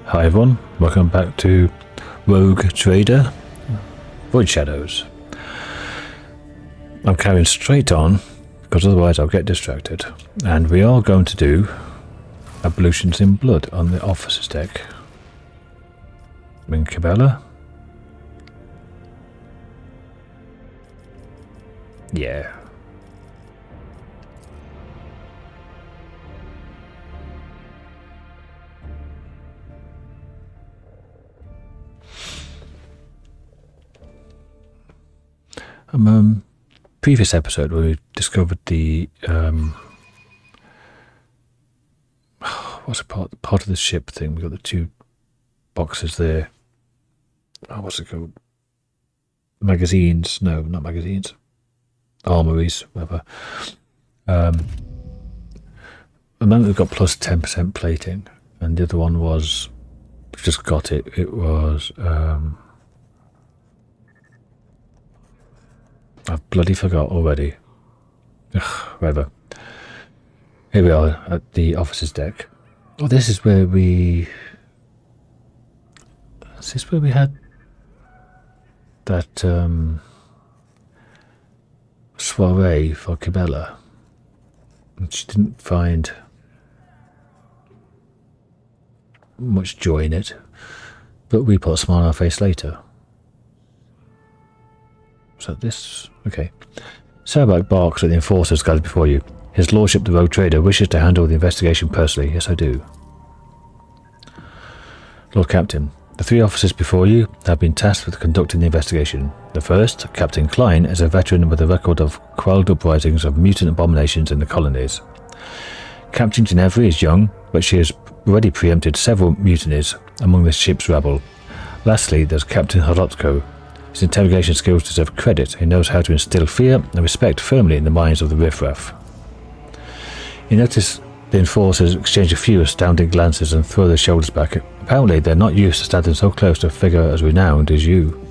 Hi everyone, welcome back to Rogue Trader, Void Shadows. I'm carrying straight on, because otherwise I'll get distracted. And we are going to do Ablutions in Blood on the officer's deck. In Cabela. Yeah. Previous episode where we discovered the what's it part of the ship thing? We got the two boxes there. Oh, what's it called? Magazines? No, not magazines. Armories, whatever. The moment we've got plus 10% plating, and the other one was just got it. It was I've bloody forgot already. Ugh, whatever. Here we are at the officer's deck. Oh, this is where we... Is this where we had that soiree for Cabela? And she didn't find much joy in it, but we put a smile on our face later. So this... Okay. Sarabak barks at the enforcers gathered before you. His lordship the rogue trader wishes to handle the investigation personally. Yes, I do. Lord Captain, the three officers before you have been tasked with conducting the investigation. The first, Captain Klein, is a veteran with a record of quelled uprisings of mutant abominations in the colonies. Captain Ginevra is young, but she has already preempted several mutinies among the ship's rabble. Lastly, there's Captain Horotko. His interrogation skills deserve credit. He knows how to instill fear and respect firmly in the minds of the riffraff. You notice the enforcers exchange a few astounding glances and throw their shoulders back. Apparently, they're not used to standing so close to a figure as renowned as you.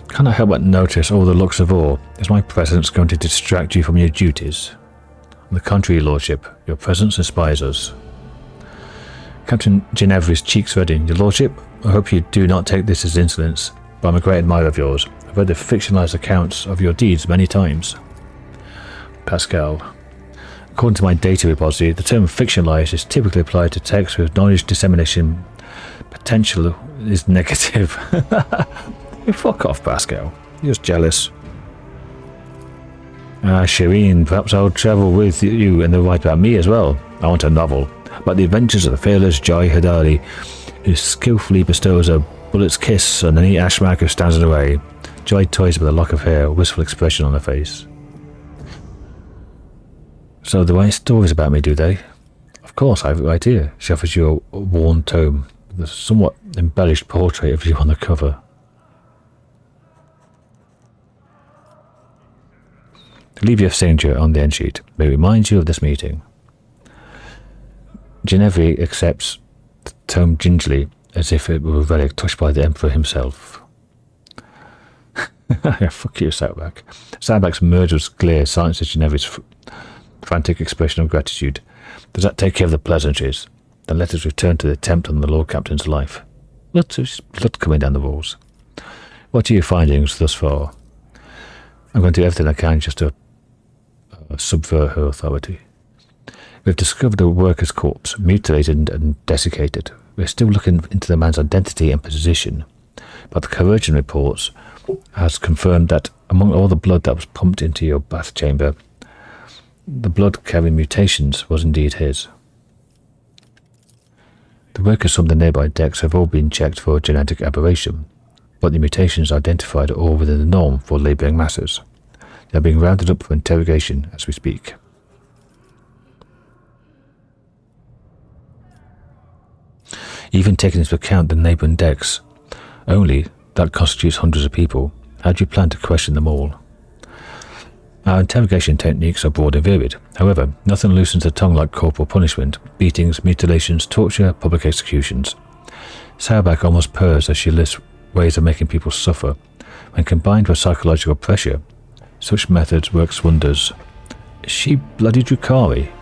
Can't I help but notice all the looks of awe? Is my presence going to distract you from your duties? On the contrary, Lordship, your presence inspires us. Captain Ginevra's cheeks redden. Your Lordship, I hope you do not take this as insolence, but I'm a great admirer of yours. I've read the fictionalized accounts of your deeds many times. Pascal. According to my data repository, the term fictionalized is typically applied to text with knowledge dissemination potential is negative. Fuck off, Pascal. You're just jealous. Shireen, perhaps I'll travel with you and write about me as well. I want a novel about the adventures of the fearless Jai Hadari, who skillfully bestows a bullet's kiss on any ashmak who stands in the way. Jai toys with a lock of hair, a wistful expression on her face. So they write stories about me, do they? Of course, I have it right here. She offers you a worn tome with a somewhat embellished portrait of you on the cover. Leave your signature on the end sheet. May remind you of this meeting. Ginevra accepts the tome gingerly, as if it were a relic touched by the Emperor himself. Fuck you, Sarabak. Sarabak's murderous glare silences Ginevra's frantic expression of gratitude. Does that take care of the pleasantries? Then let us return to the attempt on the Lord Captain's life. There's blood coming down the walls. What are your findings thus far? I'm going to do everything I can just to subvert her authority. We've discovered a worker's corpse, mutilated and desiccated. We're still looking into the man's identity and position, but the corrosion reports has confirmed that among all the blood that was pumped into your bath chamber, the blood carrying mutations was indeed his. The workers from the nearby decks have all been checked for genetic aberration, but the mutations identified are all within the norm for labouring masses. They are being rounded up for interrogation as we speak. Even taking into account the neighbouring decks, only that constitutes hundreds of people. How do you plan to question them all? Our interrogation techniques are broad and varied. However, nothing loosens the tongue like corporal punishment, beatings, mutilations, torture, public executions. Sarabak almost purrs as she lists ways of making people suffer. When combined with psychological pressure, such methods works wonders Is she bloody Drukari?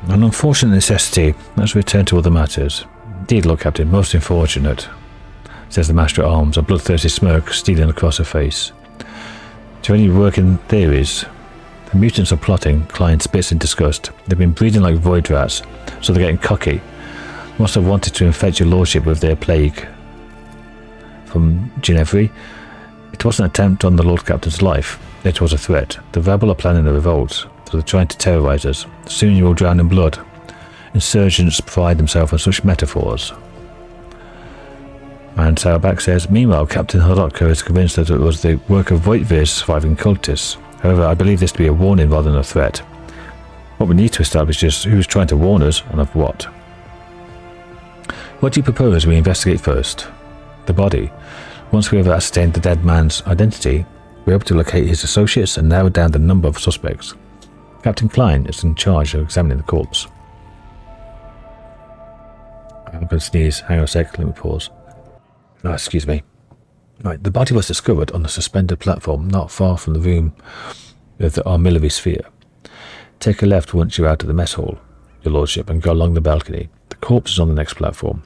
An unfortunate necessity. Let's return to other matters. Indeed, Lord Captain, most unfortunate, says the Master at Arms, a bloodthirsty smirk stealing across her face. To any working theories, the mutants are plotting, Klein spits in disgust. They've been breeding like void rats, so they're getting cocky. Must have wanted to infect your lordship with their plague. From Ginevra, it wasn't an attempt on the Lord Captain's life. It was a threat. The rebel are planning a revolt, so they're trying to terrorize us. Soon you will drown in blood. Insurgents pride themselves on such metaphors. And Saurabak says, meanwhile, Captain Hodotko is convinced that it was the work of Voidvir's surviving cultists. However, I believe this to be a warning rather than a threat. What we need to establish is who's trying to warn us and of what. What do you propose we investigate first? The body. Once we have ascertained the dead man's identity, we're able to locate his associates and narrow down the number of suspects. Captain Klein is in charge of examining the corpse. I'm going to sneeze. Hang on a sec. Let me pause. Oh, excuse me. Right, the body was discovered on a suspended platform not far from the room of the armillary sphere. Take a left once you're out of the mess hall, your lordship, and go along the balcony. The corpse is on the next platform,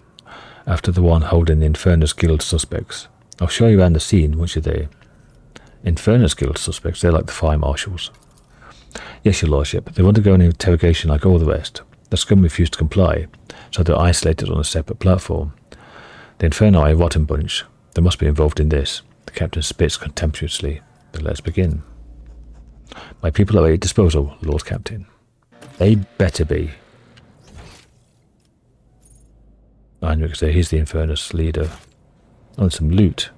after the one holding the Infernus Guild suspects. I'll show you around the scene once you're there. Infernus Guild suspects, they're like the fire marshals. Yes, your lordship, they want to go an interrogation like all the rest. The scum refused to comply, so they're isolated on a separate platform. The Inferno are a rotten bunch. They must be involved in this. The captain spits contemptuously. But let's begin. My people are at your disposal, Lord Captain. They better be. Heinrich's there, he's the Infernus leader. Oh, some loot.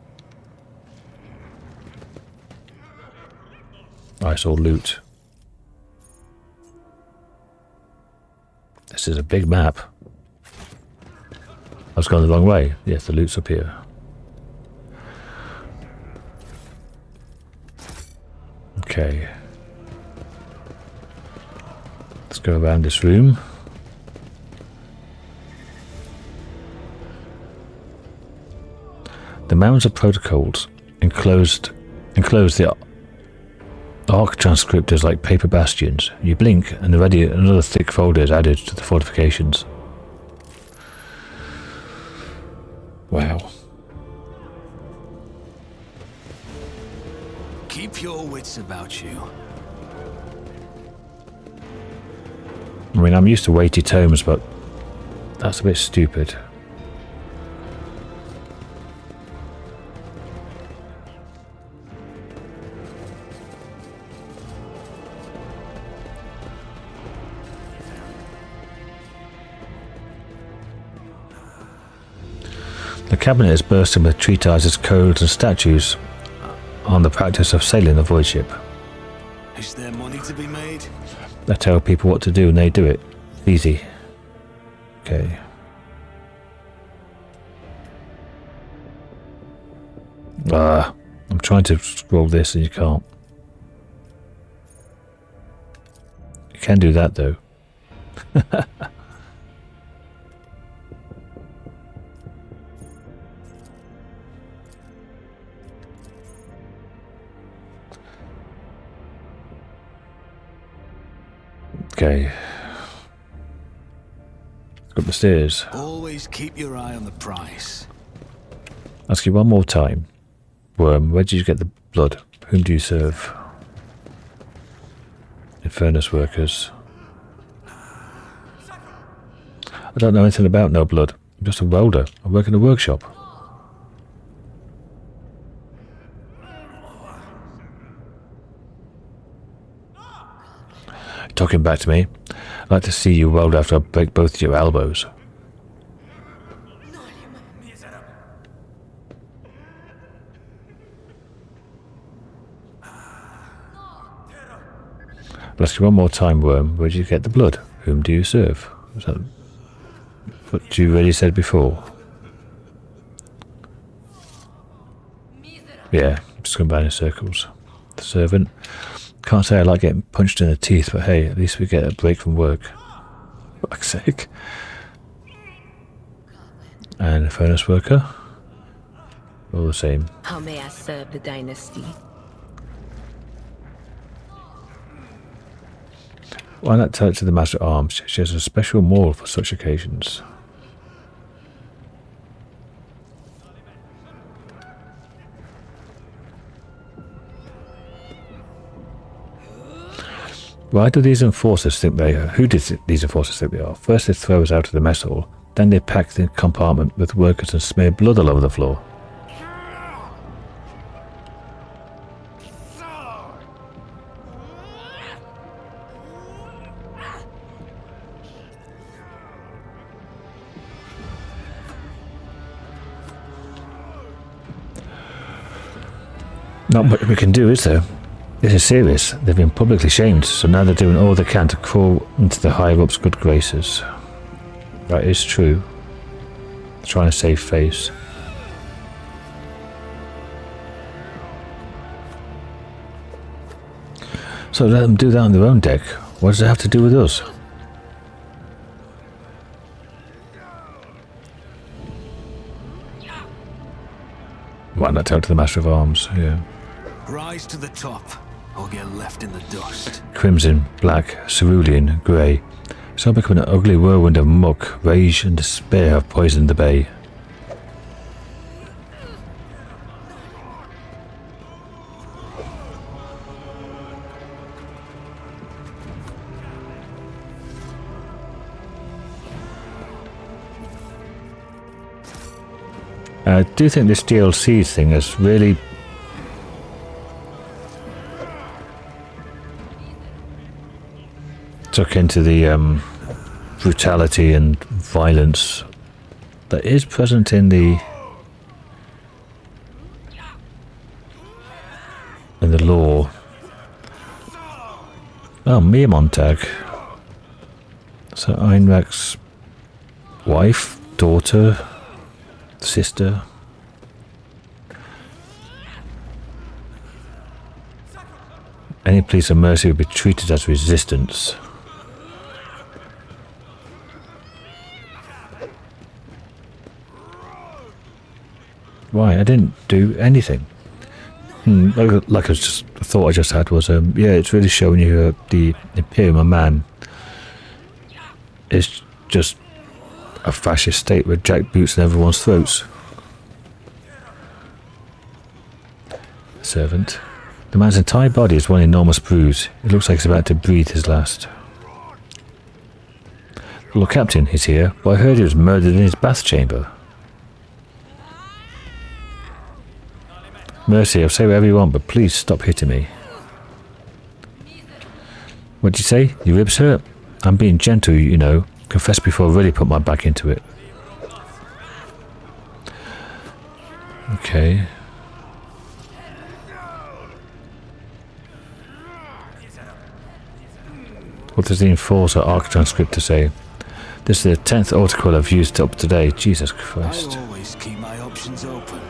I saw loot. This is a big map. I was going the wrong way. Yes, the loot's up here. Okay. Let's go around this room. The mounds of protocols enclosed the arc transcriptors like paper bastions. You blink and already another thick folder is added to the fortifications. Wow. Keep your wits about you. I mean, I'm used to weighty tomes, but that's a bit stupid. The cabinet is bursting with treatises, codes and statues on the practice of sailing a void ship. Is there money to be made? They tell people what to do and they do it. Easy. Okay. I'm trying to scroll this and you can't. You can do that though. Okay. Up the stairs. Always keep your eye on the price. Ask you one more time. Worm, where did you get the blood? Whom do you serve? Infernus workers. I don't know anything about no blood. I'm just a welder. I work in a workshop. Talking back to me. I'd like to see you weld after I break both your elbows. I'll ask you one more time, Worm. Where did you get the blood? Whom do you serve? Is that what you already said before? Yeah, just going back in circles. The servant. Can't say I like getting punched in the teeth, but hey, at least we get a break from work. Fuck's sake. And a furnace worker. All the same. How may I serve the dynasty? Why not tell it to the Master at Arms? She has a special moral for such occasions. Why do these enforcers think they are? Who did these enforcers think they are? First they throw us out of the mess hall, then they pack the compartment with workers and smear blood all over the floor. Not much we can do, is there? This is serious. They've been publicly shamed, so now they're doing all they can to crawl into the higher-ups' good graces. That is true. Trying to save face. So let them do that on their own deck. What does it have to do with us? Why not tell to the Master of Arms? Yeah. Rise to the top, or get left in the dust. Crimson, black, cerulean, grey. So become an ugly whirlwind of muck, rage and despair have poisoned the bay. I do think this DLC thing has really took into the brutality and violence that is present in the lore. Oh, Mia Montag. So Einrek's wife, daughter, sister. Any police of mercy would be treated as resistance. Why? I didn't do anything. Like the thought I just had was, yeah, it's really showing you the Imperium, a man, is just a fascist state with jackboots in everyone's throats. Servant. The man's entire body is one enormous bruise. It looks like he's about to breathe his last. Lord Captain, he's here, but I heard he was murdered in his bath chamber. Mercy, I'll say whatever you want, but please stop hitting me. What'd you say? Your ribs hurt? I'm being gentle, you know. Confess before I really put my back into it. Okay. What does the Enforcer Arc transcriptor say? This is the 10th article I've used up to date. Jesus Christ. I always keep my options open.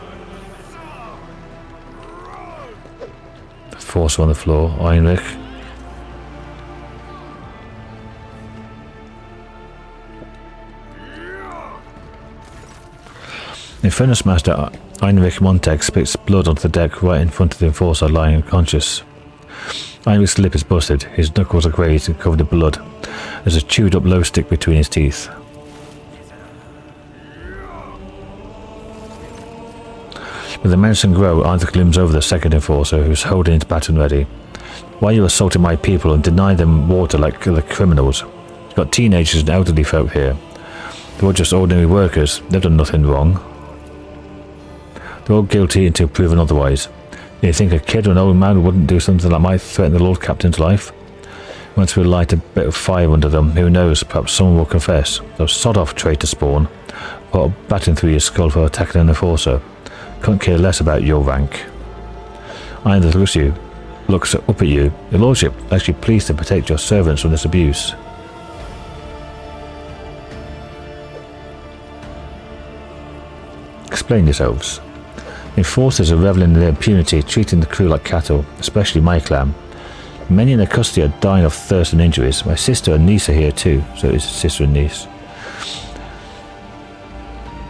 Forcer on the floor. Heinrich. The Furnace Master Heinrich Montag spits blood onto the deck right in front of the Enforcer lying unconscious. Heinrich's lip is busted, his knuckles are grazed and covered in blood. There's a chewed up low stick between his teeth. With the menacing grow, Heinrich looms over the second Enforcer, who's holding his baton ready. Why are you assaulting my people and denying them water like the criminals? You've got teenagers and elderly folk here. They're all just ordinary workers, they've done nothing wrong. They're all guilty until proven otherwise. You think a kid or an old man wouldn't do something that might threaten the Lord Captain's life? Once we light a bit of fire under them, who knows, perhaps someone will confess. They'll sod off, traitor spawn. Put a baton through your skull for attacking an Enforcer. Couldn't care less about your rank. Either looks up at you. Your Lordship, actually pleased to protect your servants from this abuse. Explain yourselves. Enforcers are reveling in their impunity, treating the crew like cattle, especially my clan. Many in their custody are dying of thirst and injuries. My sister and niece are here too, so it's sister and niece.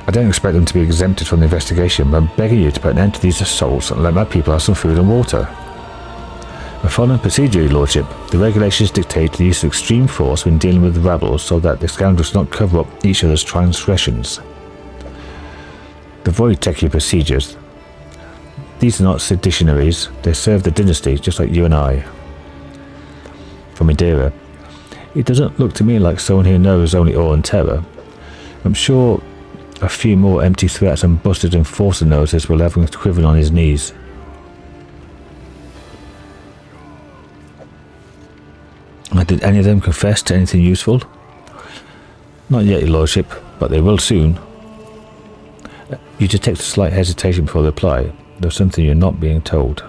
I don't expect them to be exempted from the investigation, but I'm begging you to put an end to these assaults and let my people have some food and water. We're following procedure, Your Lordship. The regulations dictate the use of extreme force when dealing with the rebels so that the scoundrels do not cover up each other's transgressions. The void take your procedures. These are not seditionaries. They serve the dynasty, just like you and I. From Madeira. It doesn't look to me like someone who knows only awe and terror. I'm sure a few more empty threats and busted enforcer noses will have him quivering on his knees. Did any of them confess to anything useful? Not yet, Your Lordship, but they will soon. You detect a slight hesitation before they reply. There's something you're not being told.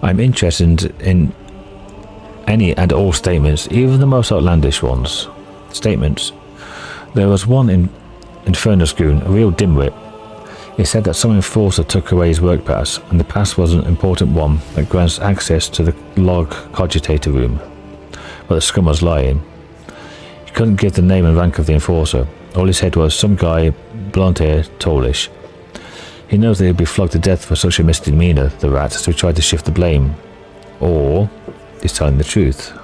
I'm interested in any and all statements, even the most outlandish ones. Statements. There was one in Infernus Goon, a real dimwit. He said that some enforcer took away his work pass, and the pass was an important one that grants access to the log cogitator room. But the scum was lying. He couldn't give the name and rank of the enforcer. All he said was some guy, blonde hair, tallish. He knows that he'd be flogged to death for such a misdemeanor, the rat, so he tried to shift the blame. Or he's telling the truth.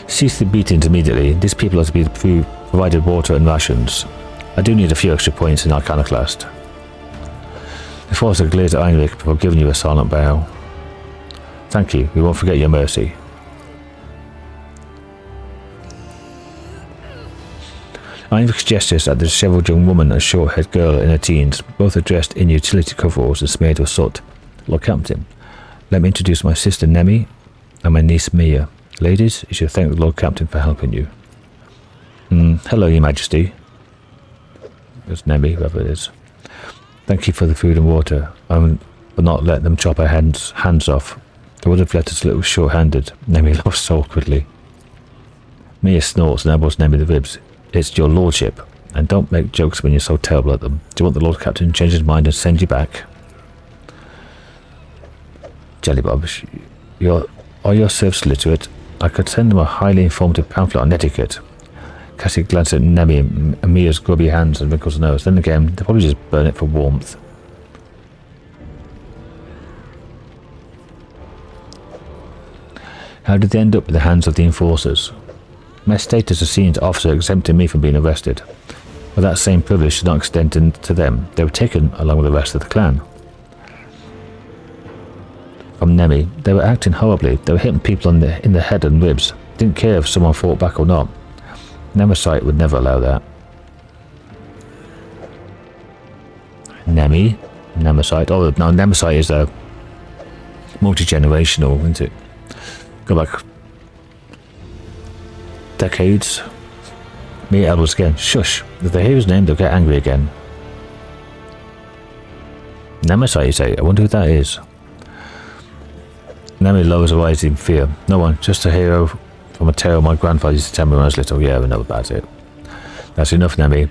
Cease the beatings immediately. These people are to be provided water and rations. I do need a few extra points in Iconoclast. The Forcer glared at Heinrich before giving you a silent bow. Thank you, we won't forget your mercy. Heinrich gestures at the dishevelled young woman and short-haired girl in her teens, both are dressed in utility coveralls and smeared with soot. Lord Captain, let me introduce my sister Nemi and my niece Mia. Ladies, you should thank the Lord Captain for helping you. Hello, Your Majesty. It's Nemi, whoever it is. Thank you for the food and water. I will not let them chop our hands off. They would have left us a little short-handed. Nemi laughs awkwardly. Mia snorts and elbows Nemi the ribs. It's your lordship, and don't make jokes when you're so terrible at them. Do you want the Lord Captain to change his mind and send you back? Jellybob, are your serfs literate? I could send them a highly informative pamphlet on etiquette. Cassie glanced at Nemi and Mia's grubby hands and wrinkles nose. Then again, they'll probably just burn it for warmth. How did they end up with the hands of the enforcers? My status as senior officer exempted me from being arrested, but that same privilege should not extend to them. They were taken along with the rest of the clan. From Nemi, they were acting horribly. They were hitting people in the head and ribs. Didn't care if someone fought back or not. Nemesis would never allow that. Nemi? Nemesis. Oh, no, Nemesis is a multi-generational, isn't it? Go back decades. Me Edwards again. Shush. If they hear his name, they'll get angry again. Nemesis, you say? I wonder who that is. Nemi lowers her eyes in fear. No one, just a hero from a tale my grandfather used to tell me when I was little. Yeah, I know about it. That's enough, Nemi.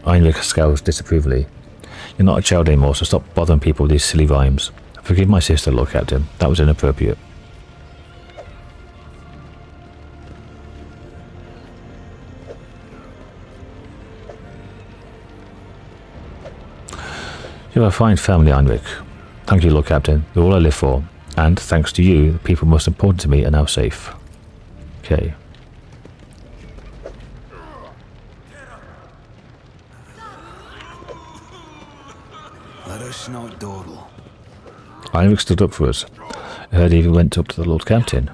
Heinrich scowls disapprovingly. You're not a child anymore, so stop bothering people with these silly rhymes. Forgive my sister, Lord Captain. That was inappropriate. You have a fine family, Heinrich. Thank you, Lord Captain. They're all I live for. And, thanks to you, the people most important to me are now safe. Okay. Let us not dawdle. Heinrich stood up for us. I heard he even went up to the Lord Captain.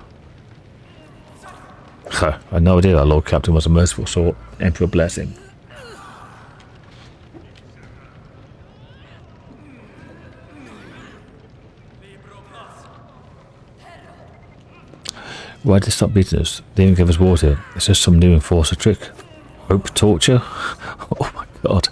I had no idea our Lord Captain was a merciful sort. Emperor bless him. Why did they stop beating us? They didn't give us water. It's just some new enforcer trick. Rope torture? Oh my god.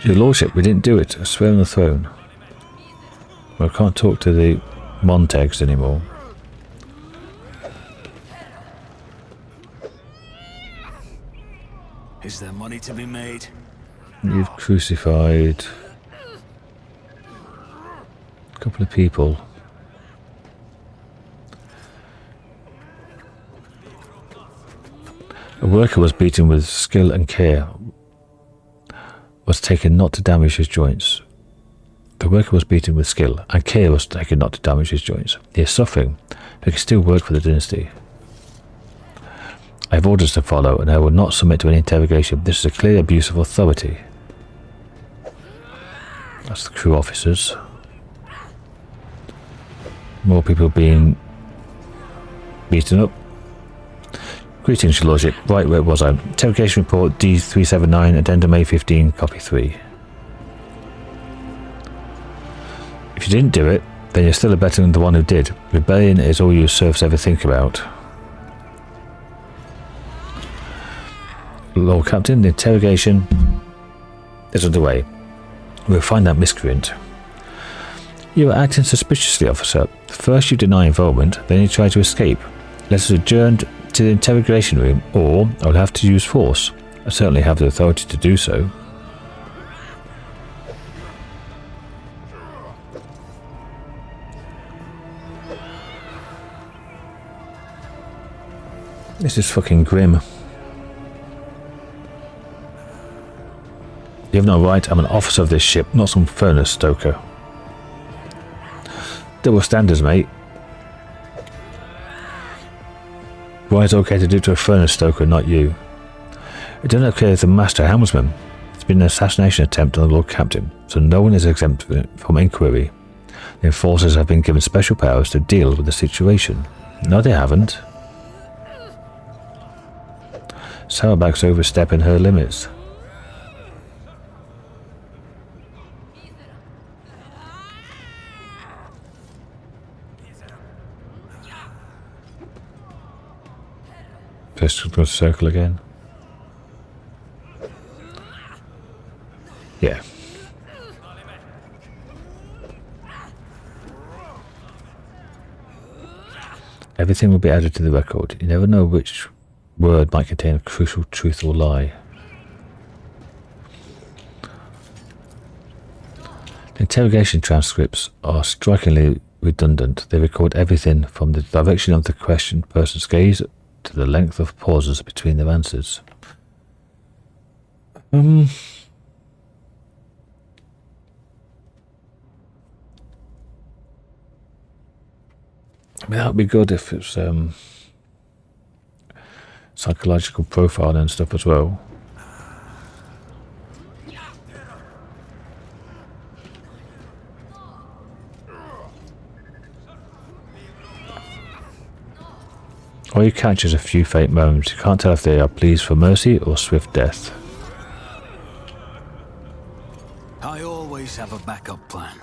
Your lordship, we didn't do it. I swear on the throne. I can't talk to the Montegs anymore. Is there money to be made? You've crucified a couple of people. A worker was beaten with skill and care. Was taken not to damage his joints. The worker was beaten with skill, and care was taken not to damage his joints. He is suffering, but he can still work for the dynasty. I have orders to follow, and I will not submit to any interrogation. This is a clear abuse of authority. That's the crew officers. More people being beaten up. Greetings, Your Lordship. Right, where was I? Interrogation report D379, addendum A15, copy 3. If you didn't do it, then you're still better than the one who did. Rebellion is all your serfs ever think about. Lord Captain, the interrogation is underway. We'll find that miscreant. You are acting suspiciously, officer. First you deny involvement, then you try to escape. Let us adjourn to the interrogation room, or I'll have to use force. I certainly have the authority to do so. This is fucking grim. You have no right. I'm an officer of this ship, not some furnace stoker. Double standards, mate. Why is it okay to do to a furnace stoker, not you? It doesn't occur to the master helmsman. It's been an assassination attempt on the Lord Captain, so no one is exempt from inquiry. The enforcers have been given special powers to deal with the situation. No, they haven't. Sourback's overstepping her limits. Let's go circle again. Yeah. Everything will be added to the record. You never know which word might contain a crucial truth or lie. The interrogation transcripts are strikingly redundant. They record everything from the direction of the questioned person's gaze to the length of pauses between their answers. I mean, that would be good if it's psychological profiling and stuff as well. All you catch is a few faint moans. You can't tell if they are pleas for mercy or swift death. I always have a backup plan.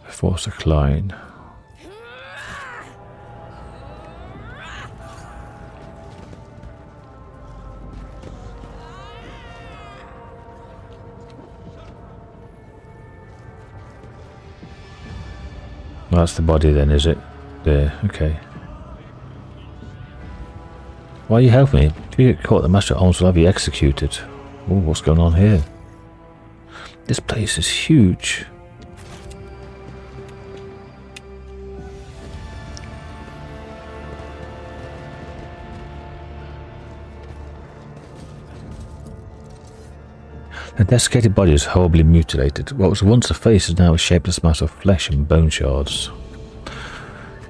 Force a Klein. That's the body then, is it? There, okay. Why are you helping me? If you get caught, the Master at Arms will have you executed. Oh, what's going on here? This place is huge. The desiccated body is horribly mutilated. What was once a face is now a shapeless mass of flesh and bone shards.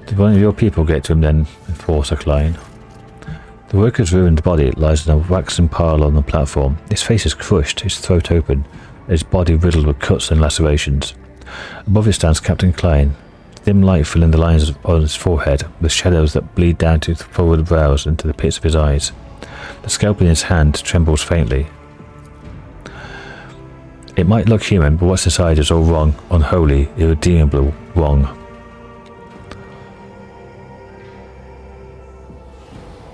Did one of your people get to him then, Enforcer Klein? The worker's ruined body lies in a waxen pile on the platform. His face is crushed, his throat open, his body riddled with cuts and lacerations. Above it stands Captain Klein, dim light filling the lines on his forehead, with shadows that bleed down to his forward brows and to the pits of his eyes. The scalpel in his hand trembles faintly. It might look human, but what's inside is all wrong, unholy, irredeemable wrong.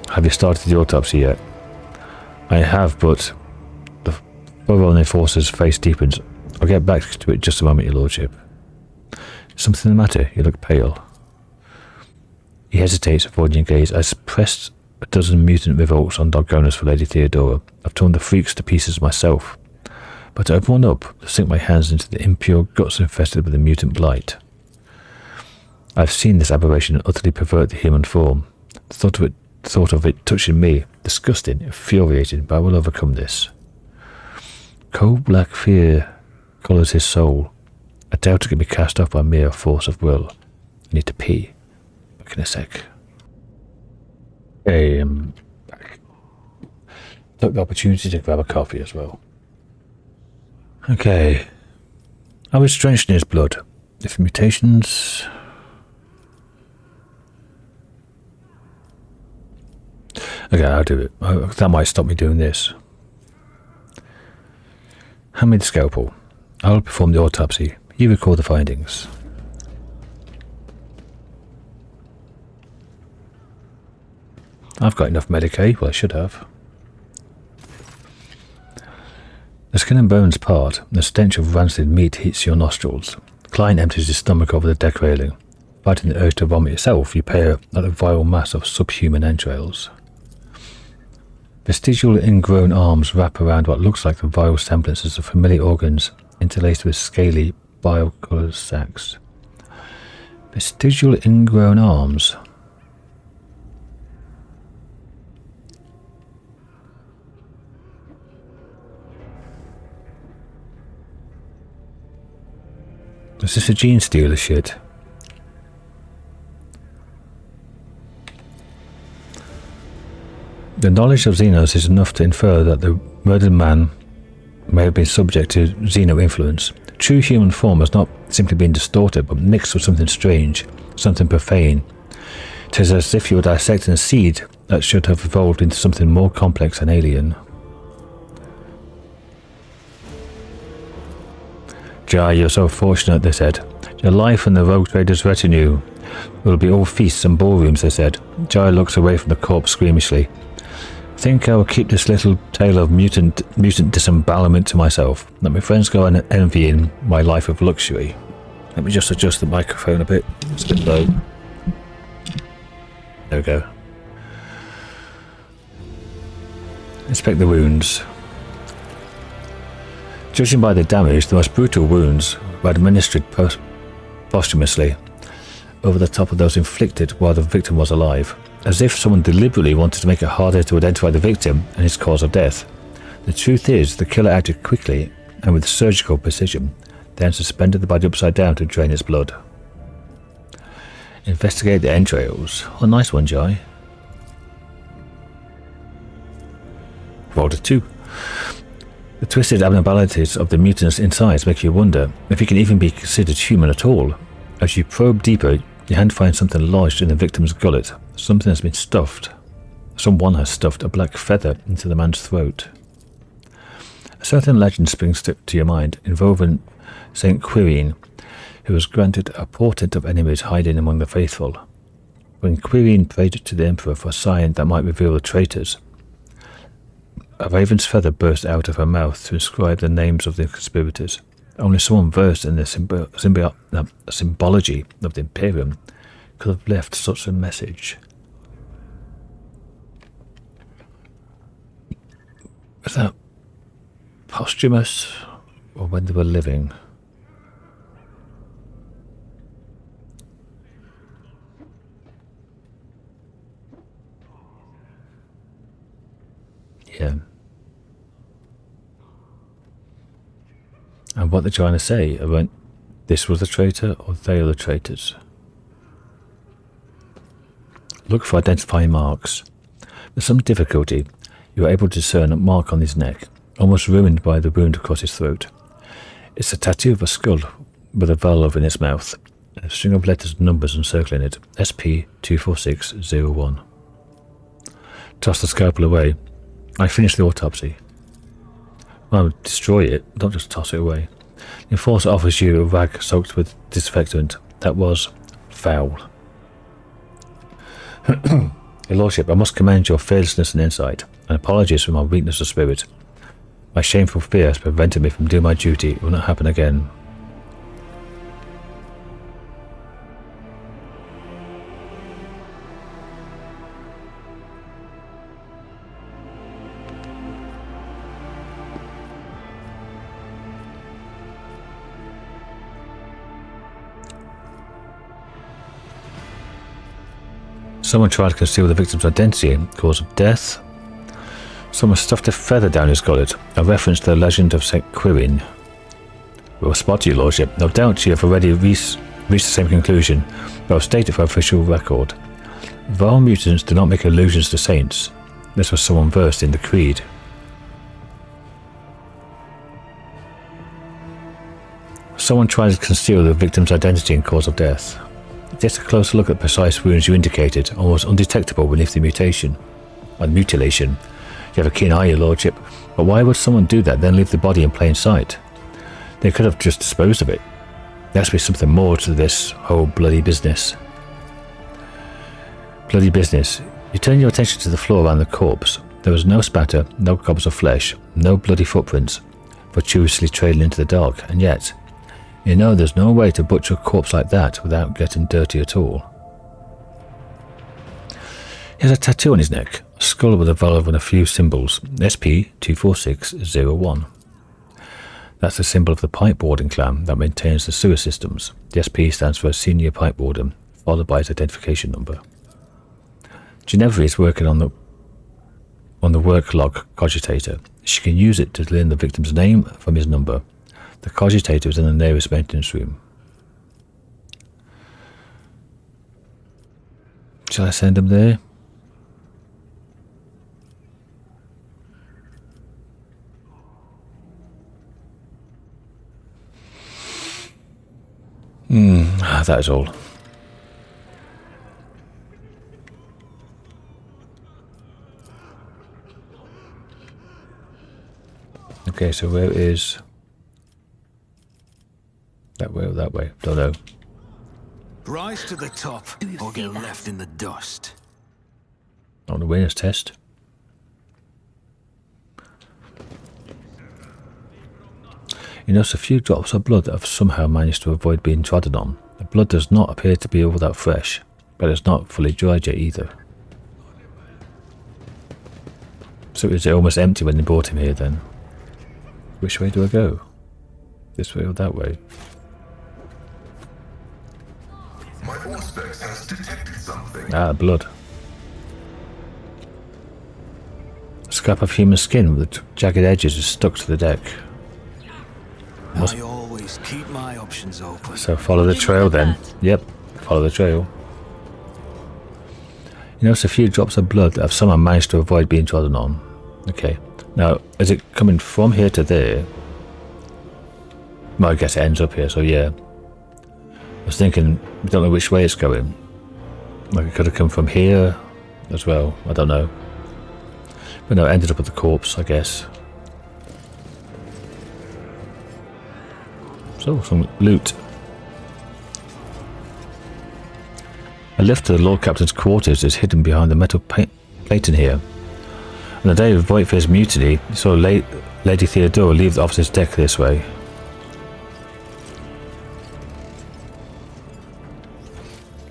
Have you started the autopsy yet? I have, but the Baron Enforcer's face deepens. I'll get back to it just a moment, your lordship. Something the matter? You look pale. He hesitates, avoiding your gaze. I suppressed a dozen mutant revolts on Koronus for Lady Theodora. I've torn the freaks to pieces myself. But to open one up, to sink my hands into the impure guts infested with the mutant blight. I've seen this aberration utterly pervert the human form. The thought of it touching me, disgusting, infuriating, but I will overcome this. Coal-black fear colours his soul. I doubt it can be cast off by mere force of will. I need to pee. Back in a sec. Okay, I'm back. Took the opportunity to grab a coffee as well. Okay. I was drenched in his blood. If mutations... Okay, I'll do it. That might stop me doing this. Hand me the scalpel. I'll perform the autopsy. You record the findings. I've got enough Medicaid. Well, I should have. The skin and bones part. The stench of rancid meat hits your nostrils. Klein empties his stomach over the deck railing. Fighting the urge to vomit yourself, you peer at the vile mass of subhuman entrails. Vestigial ingrown arms wrap around what looks like the vile semblances of familiar organs interlaced with scaly, bile-coloured sacs. Vestigial ingrown arms. Is this a gene stealer shit? The knowledge of Xenos is enough to infer that the murdered man may have been subject to Xeno influence. True human form has not simply been distorted, but mixed with something strange, something profane. It is as if you were dissecting a seed that should have evolved into something more complex and alien. Jai, you're so fortunate, they said. Your life and the rogue trader's retinue will be all feasts and ballrooms, they said. Jai looks away from the corpse squeamishly. Think I will keep this little tale of mutant disembowelment to myself. Let my friends go on envying my life of luxury. Let me just adjust the microphone a bit. It's a bit low. There we go. Inspect the wounds. Judging by the damage, the most brutal wounds were administered posthumously over the top of those inflicted while the victim was alive, as if someone deliberately wanted to make it harder to identify the victim and his cause of death. The truth is, the killer acted quickly and with surgical precision, then suspended the body upside down to drain its blood. Investigate the entrails. Oh, nice one, Jai. Rolled a 2. The twisted abnormalities of the mutants insides make you wonder if he can even be considered human at all. As you probe deeper, your hand finds something lodged in the victim's gullet. Something has been stuffed. Someone has stuffed a black feather into the man's throat. A certain legend springs to your mind, involving Saint Quirine, who was granted a portent of enemies hiding among the faithful. When Quirine prayed to the Emperor for a sign that might reveal the traitors, a raven's feather burst out of her mouth to inscribe the names of the conspirators. Only someone versed in the symbology of the Imperium could have left such a message. Was that posthumous, or when they were living? Yeah. And what they're trying to say about this was the traitor or they are the traitors. Look for identifying marks. With some difficulty, you are able to discern a mark on his neck, almost ruined by the wound across his throat. It's a tattoo of a skull with a valve in its mouth, and a string of letters and numbers encircling it, SP24601. Toss the scalpel away. I finished the autopsy. Well, destroy it, don't just toss it away. The enforcer offers you a rag soaked with disinfectant. That was foul. Your Lordship, I must commend your fearlessness and insight, and apologies for my weakness of spirit. My shameful fear has prevented me from doing my duty. It will not happen again. Someone tried to conceal the victim's identity and cause of death. Someone stuffed a feather down his gullet, a reference to the legend of St. Quirin. We'll spot you, Lordship. No doubt you have already reached the same conclusion, but I'll state it for official record. Vile mutants do not make allusions to saints. This was someone versed in the creed. Someone tried to conceal the victim's identity and cause of death. Just a closer look at the precise wounds you indicated, almost undetectable beneath the mutilation. You have a keen eye, your lordship, but why would someone do that, then leave the body in plain sight? They could have just disposed of it. There has to be something more to this whole bloody business. Bloody business. You turn your attention to the floor around the corpse. There was no spatter, no gobs of flesh, no bloody footprints, fortuitously trailing into the dark, and yet, you know there's no way to butcher a corpse like that without getting dirty at all. He has a tattoo on his neck, a skull with a valve and a few symbols, SP-24601. That's the symbol of the pipe warden clan that maintains the sewer systems. The SP stands for Senior Pipe Warden, followed by his identification number. Ginevra is working on the work log cogitator. She can use it to learn the victim's name from his number. The cogitator is in the nearest maintenance room. Shall I send him there? That is all. Okay, so where is... That way or that way? Don't know. Rise to the top or get left in the dust. On the awareness test. You notice a few drops of blood that have somehow managed to avoid being trodden on. The blood does not appear to be all that fresh, but it's not fully dried yet either. So is it almost empty when they brought him here then? Which way do I go? This way or that way? My Auspex has detected something. Ah, blood. A scrap of human skin with jagged edges is stuck to the deck. I always keep my options open. So follow the trail then. Yep, follow the trail. You notice a few drops of blood that have somehow managed to avoid being trodden on. Okay. Now, is it coming from here to there? Well, I guess it ends up here, so yeah. I was thinking, we don't know which way it's going. Like it could have come from here as well. I don't know. But no, it ended up at the corpse, I guess. So, some loot. A lift to the Lord Captain's quarters is hidden behind the metal plate in here. On the day of Voidfear's mutiny, you saw Lady Theodora leave the officer's deck this way.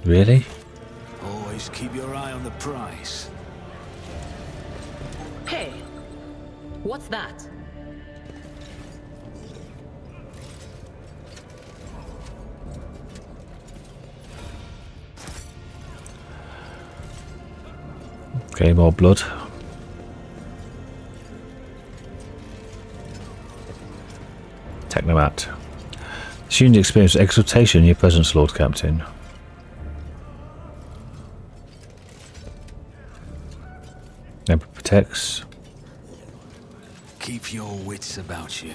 Really? Always keep your eye on the prize. Hey, what's that? Okay, more blood. Technomat. This unit experiences exultation in your presence, Lord Captain. Emperor protects. Keep your wits about you.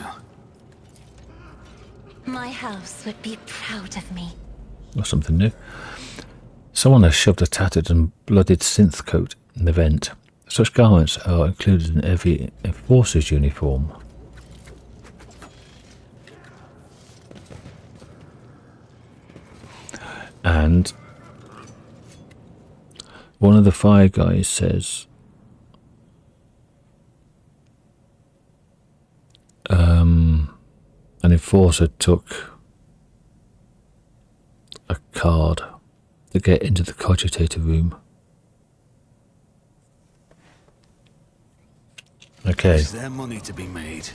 My house would be proud of me. Or something new. Someone has shoved a tattered and blooded synth coat in the vent. Such garments are included in every enforcer's uniform. And one of the fire guys says, Enforcer took a card to get into the cogitator room. Okay. Is there money to be made?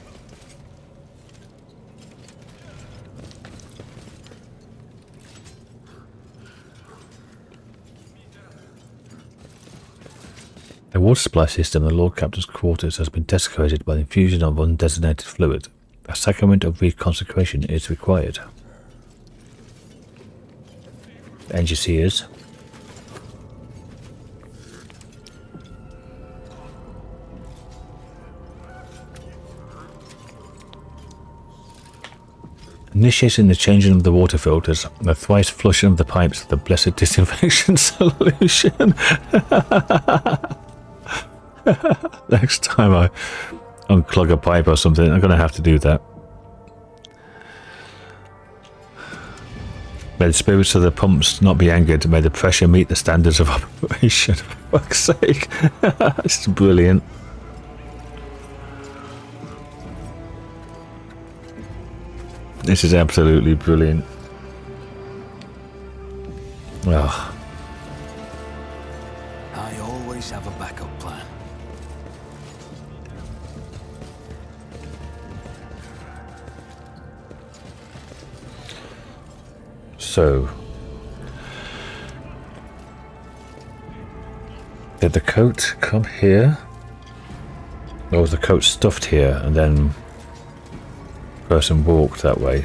The water supply system in the Lord Captain's quarters has been desecrated by the infusion of undesignated fluid. A sacrament of reconsecration is required. And you see is initiating the changing of the water filters and the thrice flushing of the pipes with the blessed disinfection solution. Next time I unclog a pipe or something, I'm going to have to do that. May the spirits of the pumps not be angered. May the pressure meet the standards of operation. For fuck's sake. It's brilliant. This is absolutely brilliant. Oh. I always have a backup plan. So, did the coat come here? Or was the coat stuffed here and then person walked that way?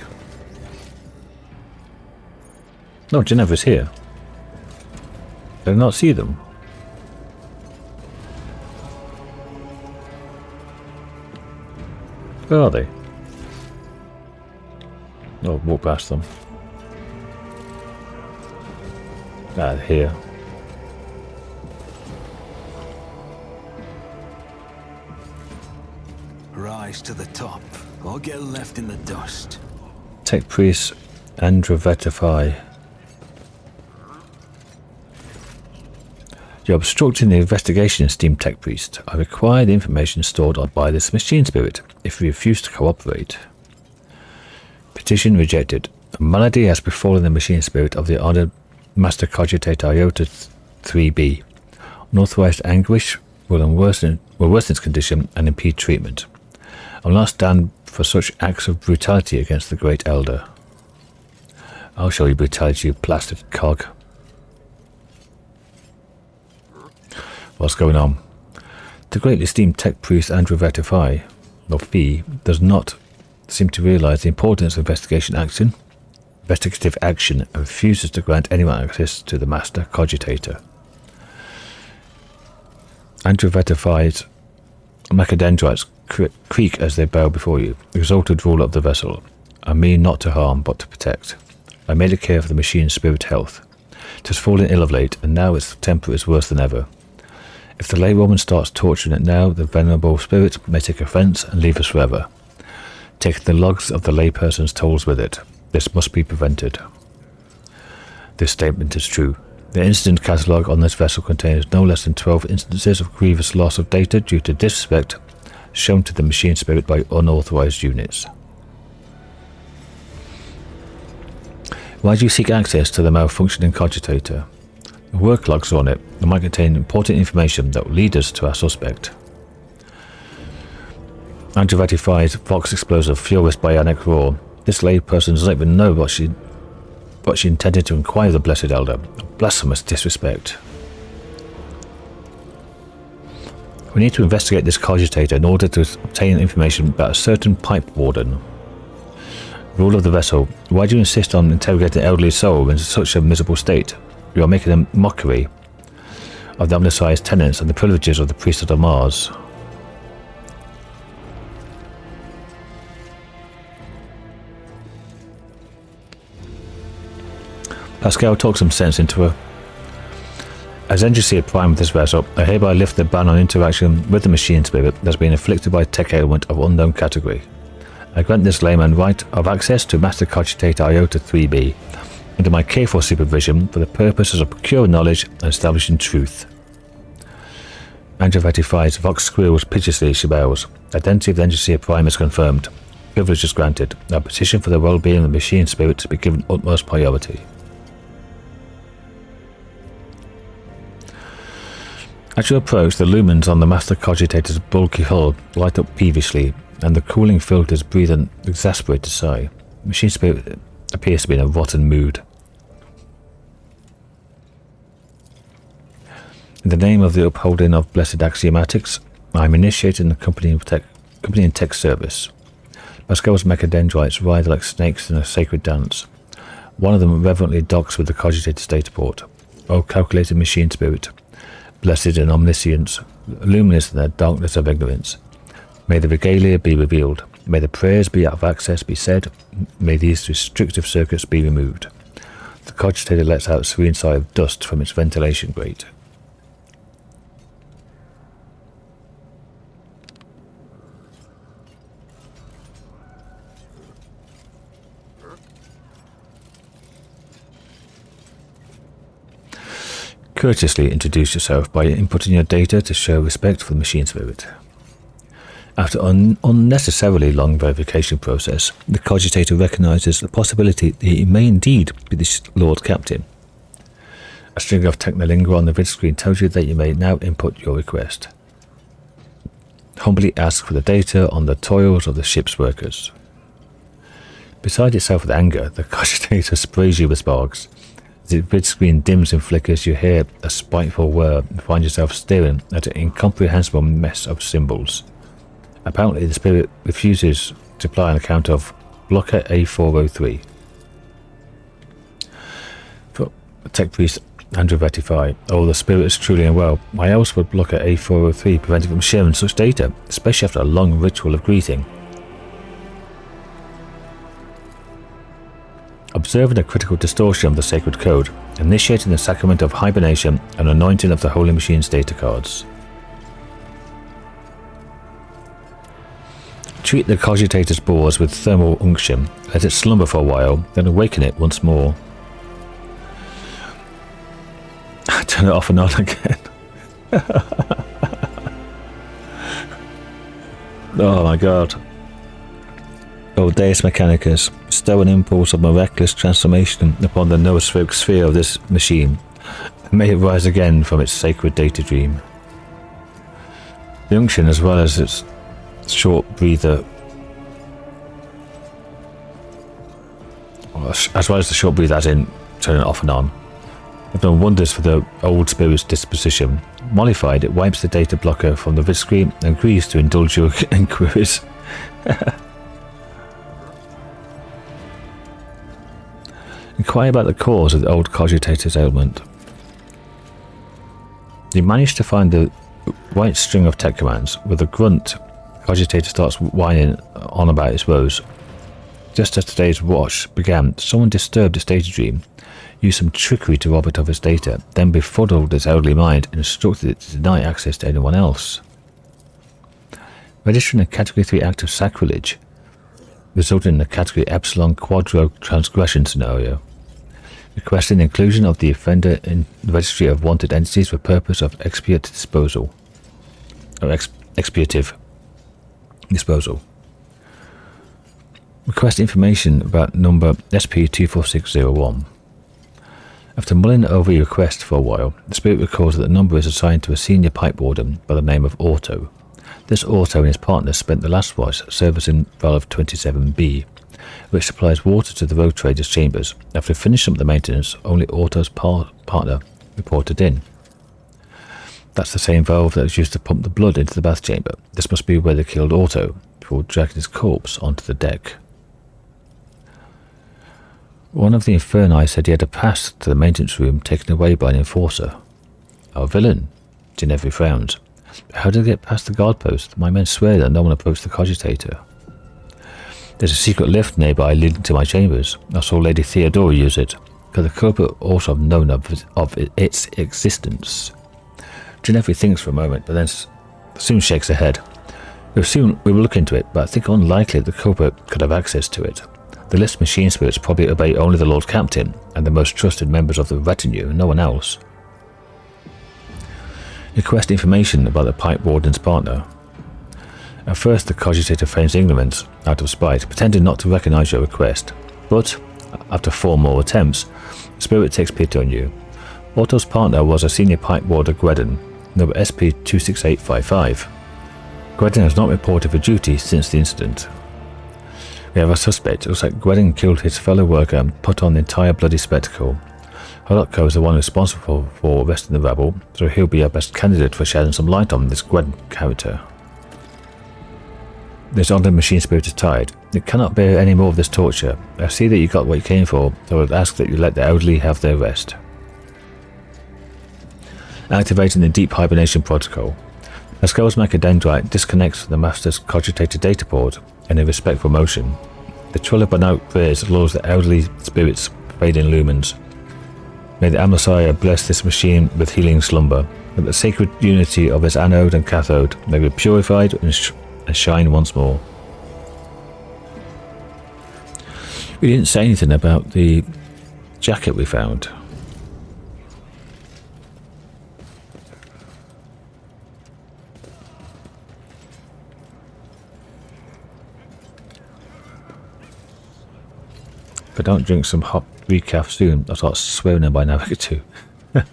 No, Ginevra's here. Did I not see them? Where are they? Oh, walk past them. Ah, they're here. Rise to the top, or get left in the dust. Tech priest Androvetify. You're obstructing the investigation, esteemed tech priest. I require the information stored by this machine spirit. If you refuse to cooperate. Petition rejected. A malady has befallen the machine spirit of the honored Master Cogitator Iota 3B. Unauthorized anguish will worsen its condition and impede treatment. I will not stand for such acts of brutality against the Great Elder. I'll show you brutality, you blasted cog. What's going on? The greatly esteemed tech priest Andrew Vertify, or Fee, does not seem to realize the importance of investigative action and refuses to grant anyone access to the Master Cogitator. Andrew Vertify's macadendrites creak as they bow before you. Exalted ruler of the vessel. I mean not to harm, but to protect. I made it care for the machine's spirit health. It has fallen ill of late, and now its temper is worse than ever. If the laywoman starts torturing it now, the venerable spirit may take offense and leave us forever, taking the logs of the layperson's tolls with it. This must be prevented. This statement is true. The incident catalogue on this vessel contains no less than 12 instances of grievous loss of data due to disrespect shown to the machine spirit by unauthorized units. Why do you seek access to the malfunctioning cogitator? The work logs on it that might contain important information that will lead us to our suspect. Anti-ratified Vox explosive furious bionic roar. This layperson doesn't even know what she intended to inquire of the Blessed Elder. Blasphemous disrespect. We need to investigate this cogitator in order to obtain information about a certain pipe warden. Rule of the vessel. Why do you insist on interrogating an elderly soul in such a miserable state? You are making a mockery of the undersized tenants and the privileges of the priesthood of Mars. Pascal talks some sense into her. As Engineer Prime of this vessel, I hereby lift the ban on interaction with the machine spirit that has been inflicted by a tech ailment of unknown category. I grant this layman right of access to Master Cogitator Iota 3B under my careful supervision for the purposes of procuring knowledge and establishing truth. Andrew ratifies. Vox squeals piteously as she bows. Identity of the Engineer Prime is confirmed. privilege is granted. A petition for the well-being of the machine spirit to be given utmost priority. As you approach, the lumens on the Master Cogitator's bulky hull light up peevishly, and the cooling filters breathe an exasperated sigh. The machine spirit appears to be in a rotten mood. In the name of the upholding of blessed axiomatics, I am initiating the company and tech service. Pascal's mechadendrites writhe like snakes in a sacred dance. One of them reverently docks with the Cogitator's dataport. O calculated machine spirit, blessed in omniscience, luminous in their darkness of ignorance, may the regalia be revealed, may the prayers be out of access be said, may these restrictive circuits be removed. The Cogitator lets out a serene sigh of dust from its ventilation grate. Courteously introduce yourself by inputting your data to show respect for the machine spirit. After an unnecessarily long verification process, the Cogitator recognizes the possibility that he may indeed be the Lord Captain. A string of technolingua on the vid screen tells you that you may now input your request. Humbly ask for the data on the toils of the ship's workers. Beside itself with anger, the Cogitator sprays you with sparks. As the vid screen dims and flickers, you hear a spiteful whir and find yourself staring at an incomprehensible mess of symbols. Apparently, the spirit refuses to apply on account of blocker A403. For Tech Priest Andrew Rectify, oh, the spirit is truly unwell. Why else would blocker A403 prevent it from sharing such data, especially after a long ritual of greeting? Observing a critical distortion of the sacred code, initiating the sacrament of hibernation and anointing of the holy machine's data cards. Treat the Cogitator's bores with thermal unction, let it slumber for a while, then awaken it once more. Turn it off and on again. Oh my god. O Deus Mechanicus, stow an impulse of miraculous transformation upon the noospheric sphere of this machine, and may it rise again from its sacred data dream. The unction, as well as its short breather, as in turning it off and on, have done wonders for the old spirit's disposition. Mollified, it wipes the data blocker from the vid screen and agrees to indulge your inquiries. Inquire about the cause of the old Cogitator's ailment. You manage to find the right string of tech commands. With a grunt, Cogitator starts whining on about its woes. Just as today's watch began, someone disturbed its data dream, used some trickery to rob it of its data, then befuddled its elderly mind and instructed it to deny access to anyone else. Registering a Category 3 act of sacrilege resulted in a Category Epsilon Quadro transgression scenario. Requesting the inclusion of the offender in the registry of wanted entities for purpose of expiative disposal. Request information about number SP24601. After mulling over your request for a while, the spirit recalls that the number is assigned to a senior pipe warden by the name of Otto. This Otto and his partner spent the last watch servicing valve 27B, which supplies water to the road traders' chambers. After finishing up the maintenance, only Otto's partner reported in. That's the same valve that was used to pump the blood into the bath chamber. This must be where they killed Otto, before dragging his corpse onto the deck. One of the Inferni said he had a pass to the maintenance room taken away by an enforcer. Our villain, Ginevra frowns. How did they get past the guard post? My men swear that no one approached the Cogitator. There's a secret lift nearby leading to my chambers. I saw Lady Theodora use it. Could the culprit also have known of its existence? Ginevra thinks for a moment, but then soon shakes her head. We will look into it, but I think unlikely the culprit could have access to it. The lift machine spirits probably obey only the Lord Captain and the most trusted members of the retinue, no one else. Request information about the pipe warden's partner. At first the cogitator feigns ignorance out of spite, pretending not to recognise your request, but after 4 more attempts, the spirit takes pity on you. Otto's partner was a senior pipe warder Gweden, number SP26855. Gweden has not reported for duty since the incident. We have a suspect. It looks like Gweden killed his fellow worker and put on the entire bloody spectacle. Holotko is the one responsible for arresting the rebel, so he'll be our best candidate for shedding some light on this Gweden character. This Ogden machine spirit is tired. It cannot bear any more of this torture. I see that you got what you came for, so I would ask that you let the elderly have their rest. Activating the deep hibernation protocol. Pascal's macadendrite disconnects from the master's cogitator data port in a respectful motion. The trill of banal prayers lures the elderly spirits fading lumens. May the Amosaya bless this machine with healing slumber, that the sacred unity of its anode and cathode may be purified and shine once more. We didn't say anything about the jacket we found. If I don't drink some hot recaf soon, I'll start swearing in by Navigator 2.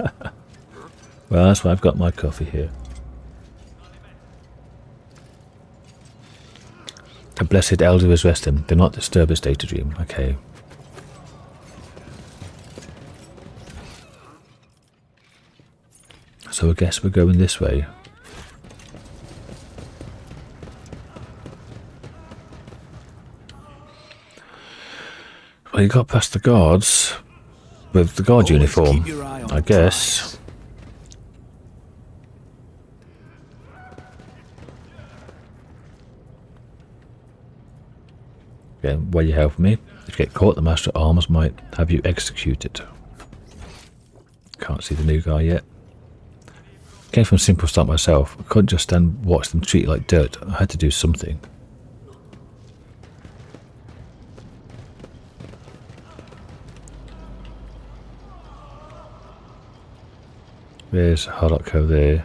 Well, that's why I've got my coffee here. The blessed elder is resting. Do not disturb his data dream. Okay. So I guess we're going this way. Well, you got past the guards with the guard uniform, I guess. Again, will you help me? If you get caught, the Master of Arms might have you executed. Can't see the new guy yet. Came from simple start myself. I couldn't just stand and watch them treat you like dirt. I had to do something. There's Holotko there.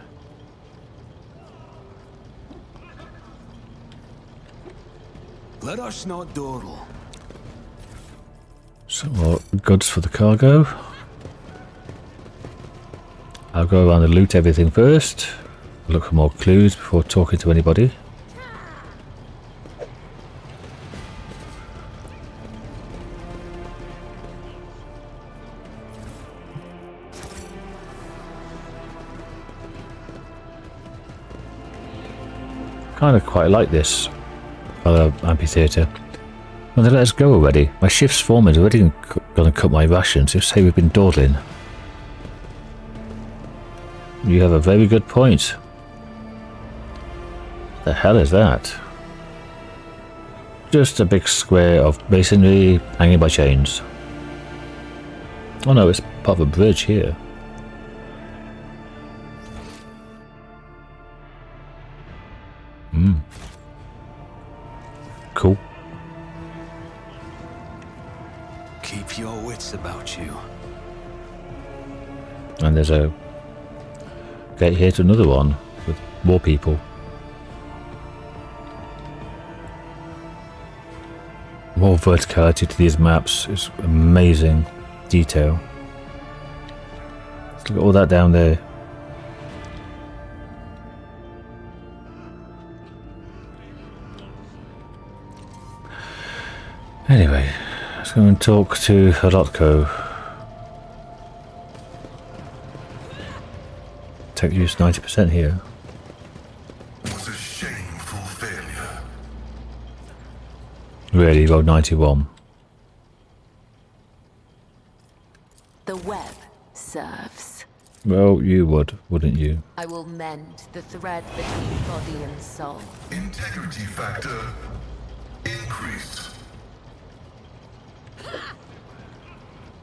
Let us not dawdle. Some more goods for the cargo. I'll go around and loot everything first. Look for more clues before talking to anybody. Kind of quite like this amphitheatre. Well, they let us go already. My shift's foreman's already going to cut my rations. Just say we've been dawdling. You have a very good point. The hell is that? Just a big square of masonry hanging by chains. Oh no, it's part of a bridge here. Cool. Keep your wits about you. And there's a gate here to another one with more people. More verticality to these maps. It's amazing detail. Let's look at all that down there. Anyway, let's go and talk to Holotko. Tech use 90% here. Was a shameful failure. Really, rolled 91. The web serves. Well, you would, wouldn't you? I will mend the thread between body and soul. Integrity factor increased.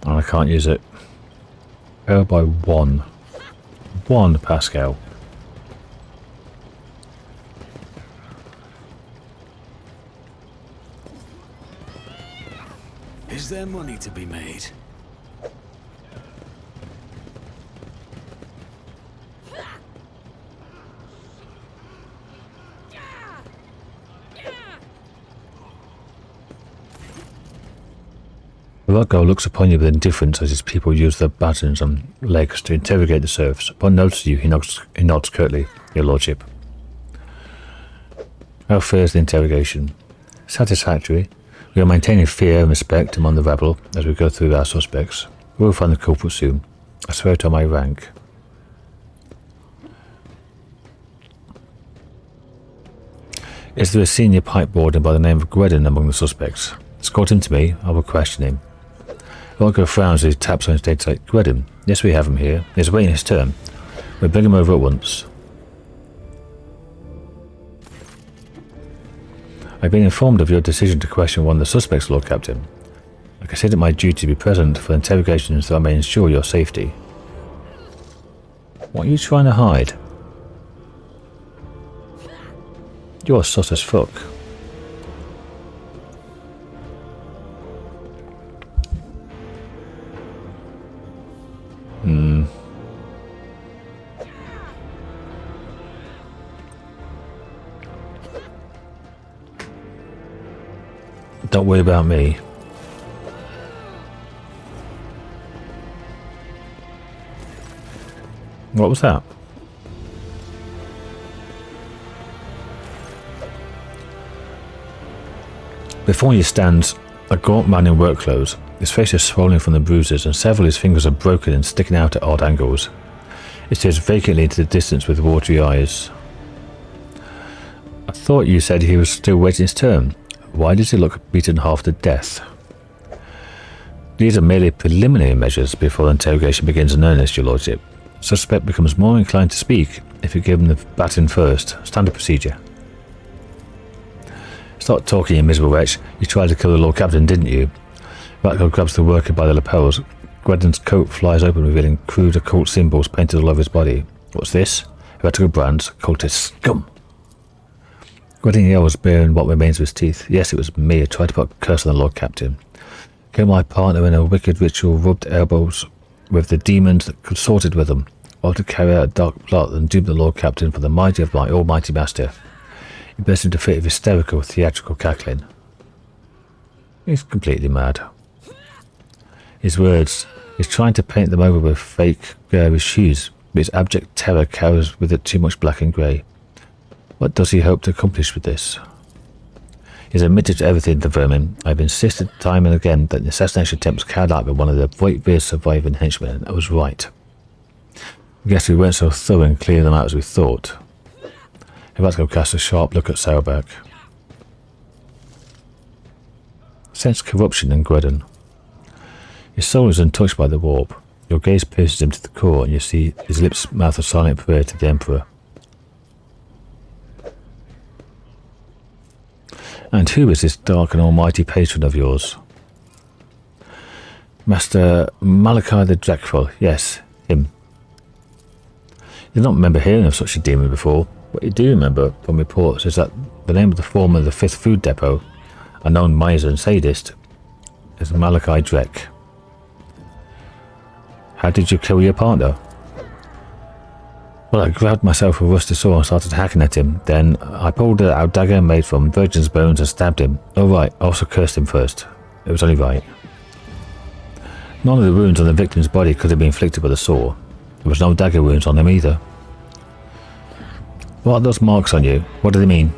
And I can't use it. Failed by 1. 1 Pascal. Is there money to be made? Rocco looks upon you with indifference as his people use their batons and legs to interrogate the serfs. Upon noticing you, he nods curtly, your lordship. How fares the interrogation? Satisfactory. We are maintaining fear and respect among the rabble as we go through our suspects. We will find the culprit soon. I swear it on my rank. Is there a senior pipe warden by the name of Gwedon among the suspects? Escort him to me. I will question him. Rocco frowns as he taps on his data like, Gwedon. Yes, we have him here. He's waiting his turn. We'll bring him over at once. I've been informed of your decision to question one of the suspects, Lord Captain. I consider it my duty to be present for interrogations so I may ensure your safety. What are you trying to hide? You're sus as fuck. Don't worry about me. What was that? Before you stands a gaunt man in work clothes. His face is swollen from the bruises and several of his fingers are broken and sticking out at odd angles. He stares vacantly into the distance with watery eyes. I thought you said he was still waiting his turn. Why does he look beaten half to death? These are merely preliminary measures before the interrogation begins in earnest, your lordship. Suspect becomes more inclined to speak if you give him the baton first. Standard procedure. Stop talking, you miserable wretch. You tried to kill the Lord Captain, didn't you? Ratko grabs the worker by the lapels. Gwedon's coat flies open, revealing crude occult symbols painted all over his body. What's this? Heretical brands, cultist scum. Gwedon yells, bearing what remains of his teeth. Yes, it was me who tried to put a curse on the Lord Captain. Killed my partner in a wicked ritual, rubbed elbows with the demons that consorted with them, while to carry out a dark plot and doom the Lord Captain for the mighty of my almighty master. He burst into a fit of hysterical, theatrical cackling. He's completely mad. His words, he's trying to paint them over with fake garish shoes, but his abject terror carries with it too much black and grey. What does he hope to accomplish with this? He's admitted to everything, the vermin. I've insisted time and again that the assassination attempt was carried out by one of the Voidvir's surviving henchmen, and I was right. I guess we weren't so thorough in clearing them out as we thought. Heretic cast a sharp look at Sailback. Sense corruption in Gwedon. His soul is untouched by the warp. Your gaze pierces him to the core, and you see his lips mouth a silent prayer to the Emperor. And who is this dark and almighty patron of yours? Master Malachi the Dreadful. Yes, him. You did not remember hearing of such a demon before. What you do remember from reports is that the name of the foreman of the 5th Food Depot, a known miser and sadist, is Malachi Drek. How did you kill your partner? Well, I grabbed myself a rusty saw and started hacking at him. Then I pulled out a dagger made from virgin's bones and stabbed him. Oh right, I also cursed him first. It was only right. None of the wounds on the victim's body could have been inflicted by the saw. There was no dagger wounds on him either. What are those marks on you? What do they mean?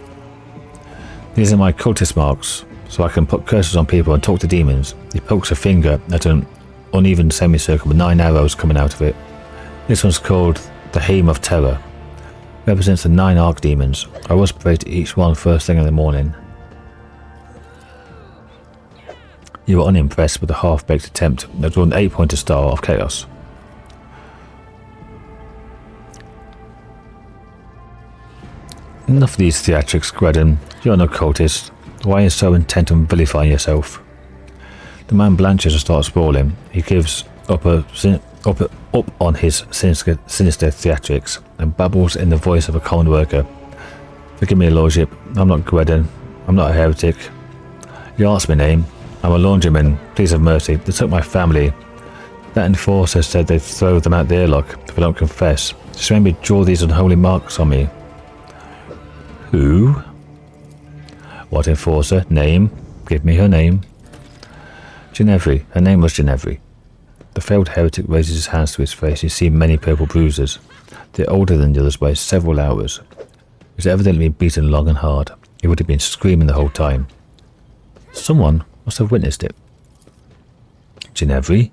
These are my cultist marks, so I can put curses on people and talk to demons. He pokes a finger at an uneven semicircle with 9 arrows coming out of it. This one's called the Hame of Terror. Represents the 9 archdemons. I was pray to each one first thing in the morning. You were unimpressed with the half-baked attempt that won 8-pointer star of chaos. Enough of these theatrics, Gwedon. You're no cultist. Why are you so intent on vilifying yourself? The man blanches and starts brawling. He gives up on his sinister theatrics and babbles in the voice of a common worker. Forgive me, lordship. I'm not Gwedon. I'm not a heretic. You asked my name. I'm a laundryman. Please have mercy. They took my family. That enforcer said they'd throw them out the airlock if I don't confess. Just made me draw these unholy marks on me. Who? What enforcer? Name? Give me her name. Ginevri. Her name was Ginevri. The failed heretic raises his hands to his face. You see many purple bruises. They're older than the others by several hours. He's evidently been beaten long and hard. He would have been screaming the whole time. Someone must have witnessed it. Ginevri.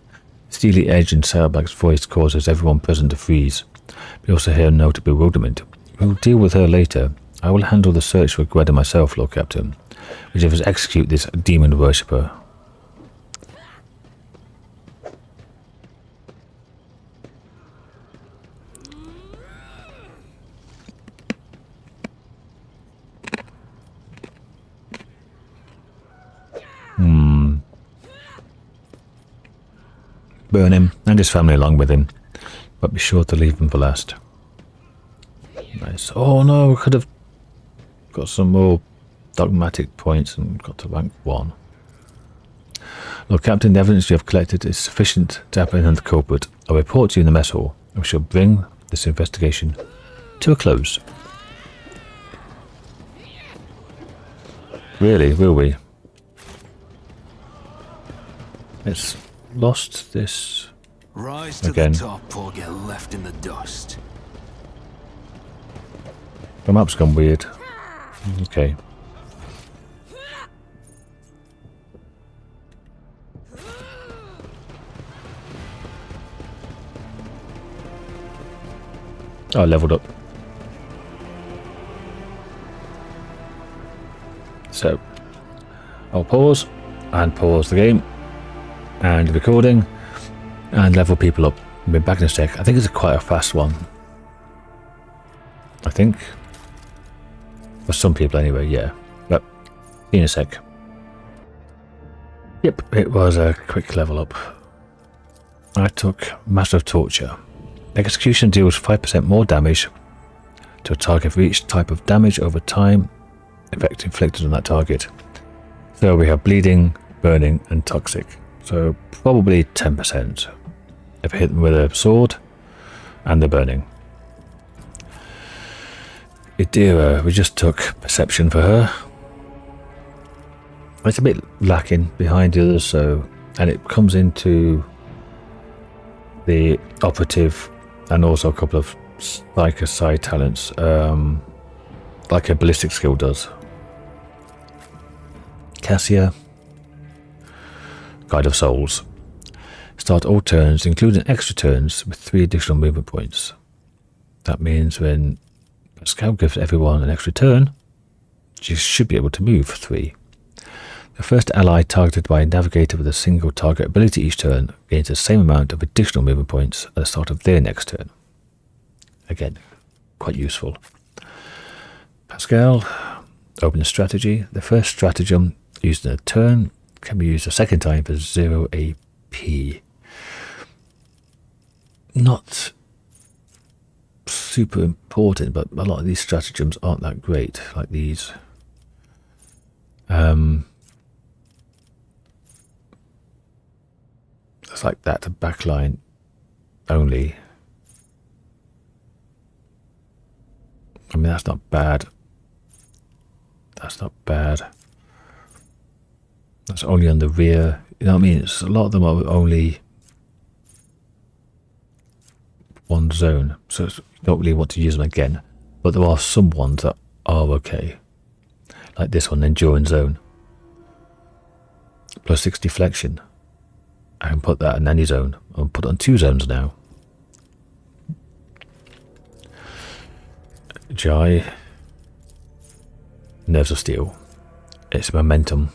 Steely edge in Saddleback's voice causes everyone present to freeze. We also hear a note of bewilderment. We'll deal with her later. I will handle the search for Gweda myself, Lord Captain. We shall execute this demon worshipper. Burn him and his family along with him, but be sure to leave them for last. Nice. Oh no, we could have got some more dogmatic points and got to rank 1. Lord Captain, the evidence you have collected is sufficient to apprehend the culprit. I'll report to you in the mess hall, and we shall bring this investigation to a close. Really, will we? It's lost this Rise to again. the top or get left in the dust. The map's gone weird. Okay. Oh, I leveled up. So, I'll pause and pause the game and the recording and level people up. I'll be back in a sec. I think it's quite a fast one. I think. For some people anyway, yeah. But, in a sec. Yep, it was a quick level up. I took Master of Torture. Execution deals 5% more damage to a target for each type of damage over time effect inflicted on that target. So we have bleeding, burning and toxic. So probably 10% if I hit them with a sword and the burning. Idira, we just took perception for her. It's a bit lacking behind the others, so, and it comes into the operative and also a couple of Psyker side talents, like a ballistic skill does. Cassia, Guide of Souls. Start all turns, including extra turns, with 3 additional movement points. That means when Pascal gives everyone an extra turn, she should be able to move 3. The first ally targeted by a navigator with a single target ability each turn gains the same amount of additional movement points at the start of their next turn. Again, quite useful. Pascal, open strategy. The first stratagem used in a turn can be used a second time for 0 AP. Not super important, but a lot of these stratagems aren't that great, like these. It's like that to backline only. I mean, that's not bad. That's not bad. That's only on the rear. You know what I mean? It's, a lot of them are only one zone, so you don't really want to use them again. But there are some ones that are okay. Like this one, Enduring Zone. Plus 6 deflection. I can put that in any zone. I'll put it on 2 zones now. Jai. Nerves of Steel. It's momentum.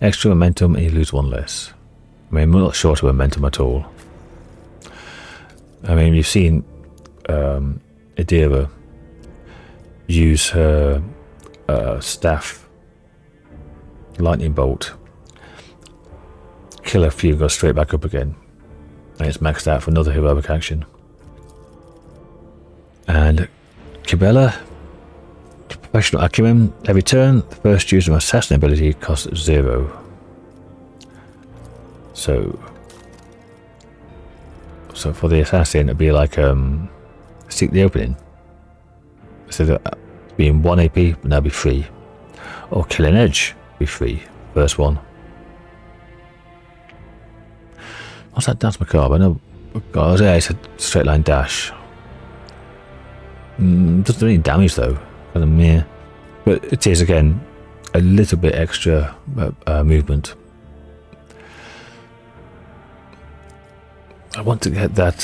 Extra momentum and you lose 1 less. I mean, I'm not short of momentum at all. I mean, you've seen Idira use her staff, lightning bolt, kill a few, go straight back up again. And it's maxed out for another heroic action. And Kibella, professional acumen. Every turn, the first use of an assassin ability costs 0. So for the assassin, it'd be like seek the opening. So that being 1 AP, but now be free. Or kill an edge, be free. First one. What's that dance macabre? I know. Oh, yeah, it's a straight line dash. Doesn't do any damage though. Kind of mere. But it is again a little bit extra movement. I want to get that.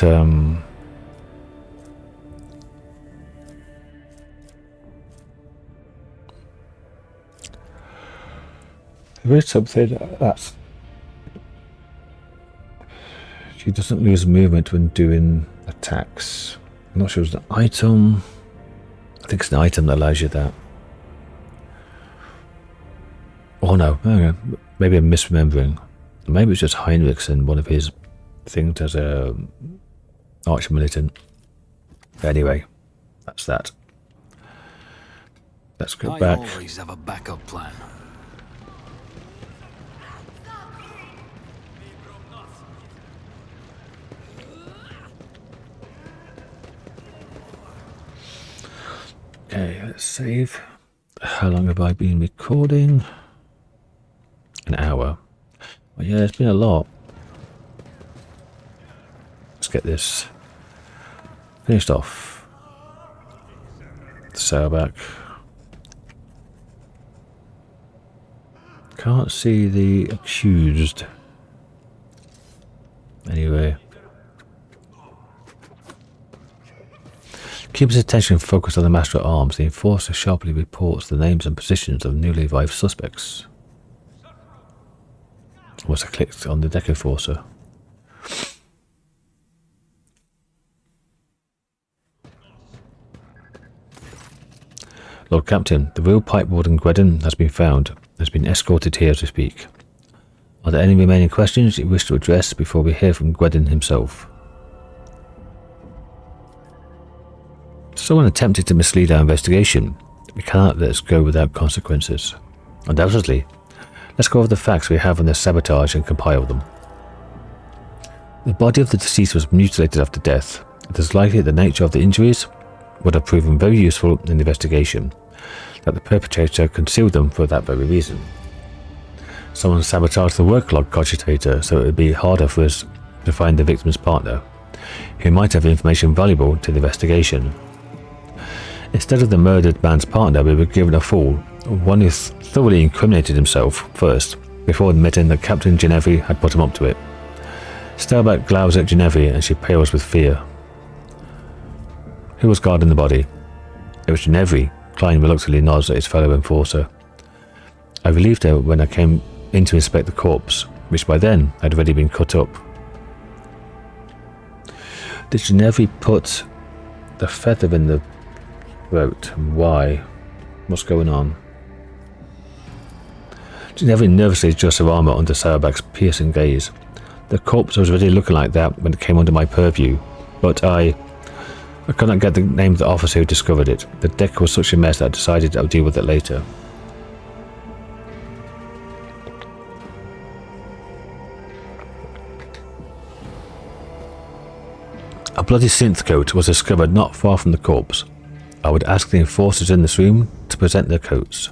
There is something that's. She doesn't lose movement when doing attacks. I'm not sure it's an item. I think it's an item that allows you that. Oh no, okay. Maybe I'm misremembering. Maybe it's just Heinrich's and one of his things as a arch militant. But anyway, that's that. Let's go back. I always have a backup plan. Okay, let's save. How long have I been recording? An hour. Well, yeah, it's been a lot. Let's get this finished off. Sailback. Can't see the accused. Anyway. Keep his attention focused on the Master at Arms. The Enforcer sharply reports the names and positions of newly arrived suspects. Once I clicked on the Deck Enforcer. Lord Captain, the real pipe warden Gwedin has been found. Has been escorted here to speak. Are there any remaining questions you wish to address before we hear from Gwedin himself? Someone attempted to mislead our investigation. We cannot let us go without consequences. Undoubtedly. Let's go over the facts we have on their sabotage and compile them. The body of the deceased was mutilated after death. It is likely the nature of the injuries would have proven very useful in the investigation, that the perpetrator concealed them for that very reason. Someone sabotaged the work log cogitator so it would be harder for us to find the victim's partner, who might have information valuable to the investigation. Instead of the murdered man's partner, we were given a fool, one who thoroughly incriminated himself first, before admitting that Captain Ginevri had put him up to it. Starbuck glowers at Ginevri and she pales with fear. Who was guarding the body? It was Ginevri. Klein reluctantly nods at his fellow enforcer. I relieved her when I came in to inspect the corpse, which by then had already been cut up. Did Ginevri put the feather in the throat? Why? What's going on? Ginevri nervously adjusts her armour under Sarabak's piercing gaze. The corpse was already looking like that when it came under my purview, but I could not get the name of the officer who discovered it. The deck was such a mess that I decided I'll deal with it later. A bloody synth coat was discovered not far from the corpse. I would ask the enforcers in this room to present their coats.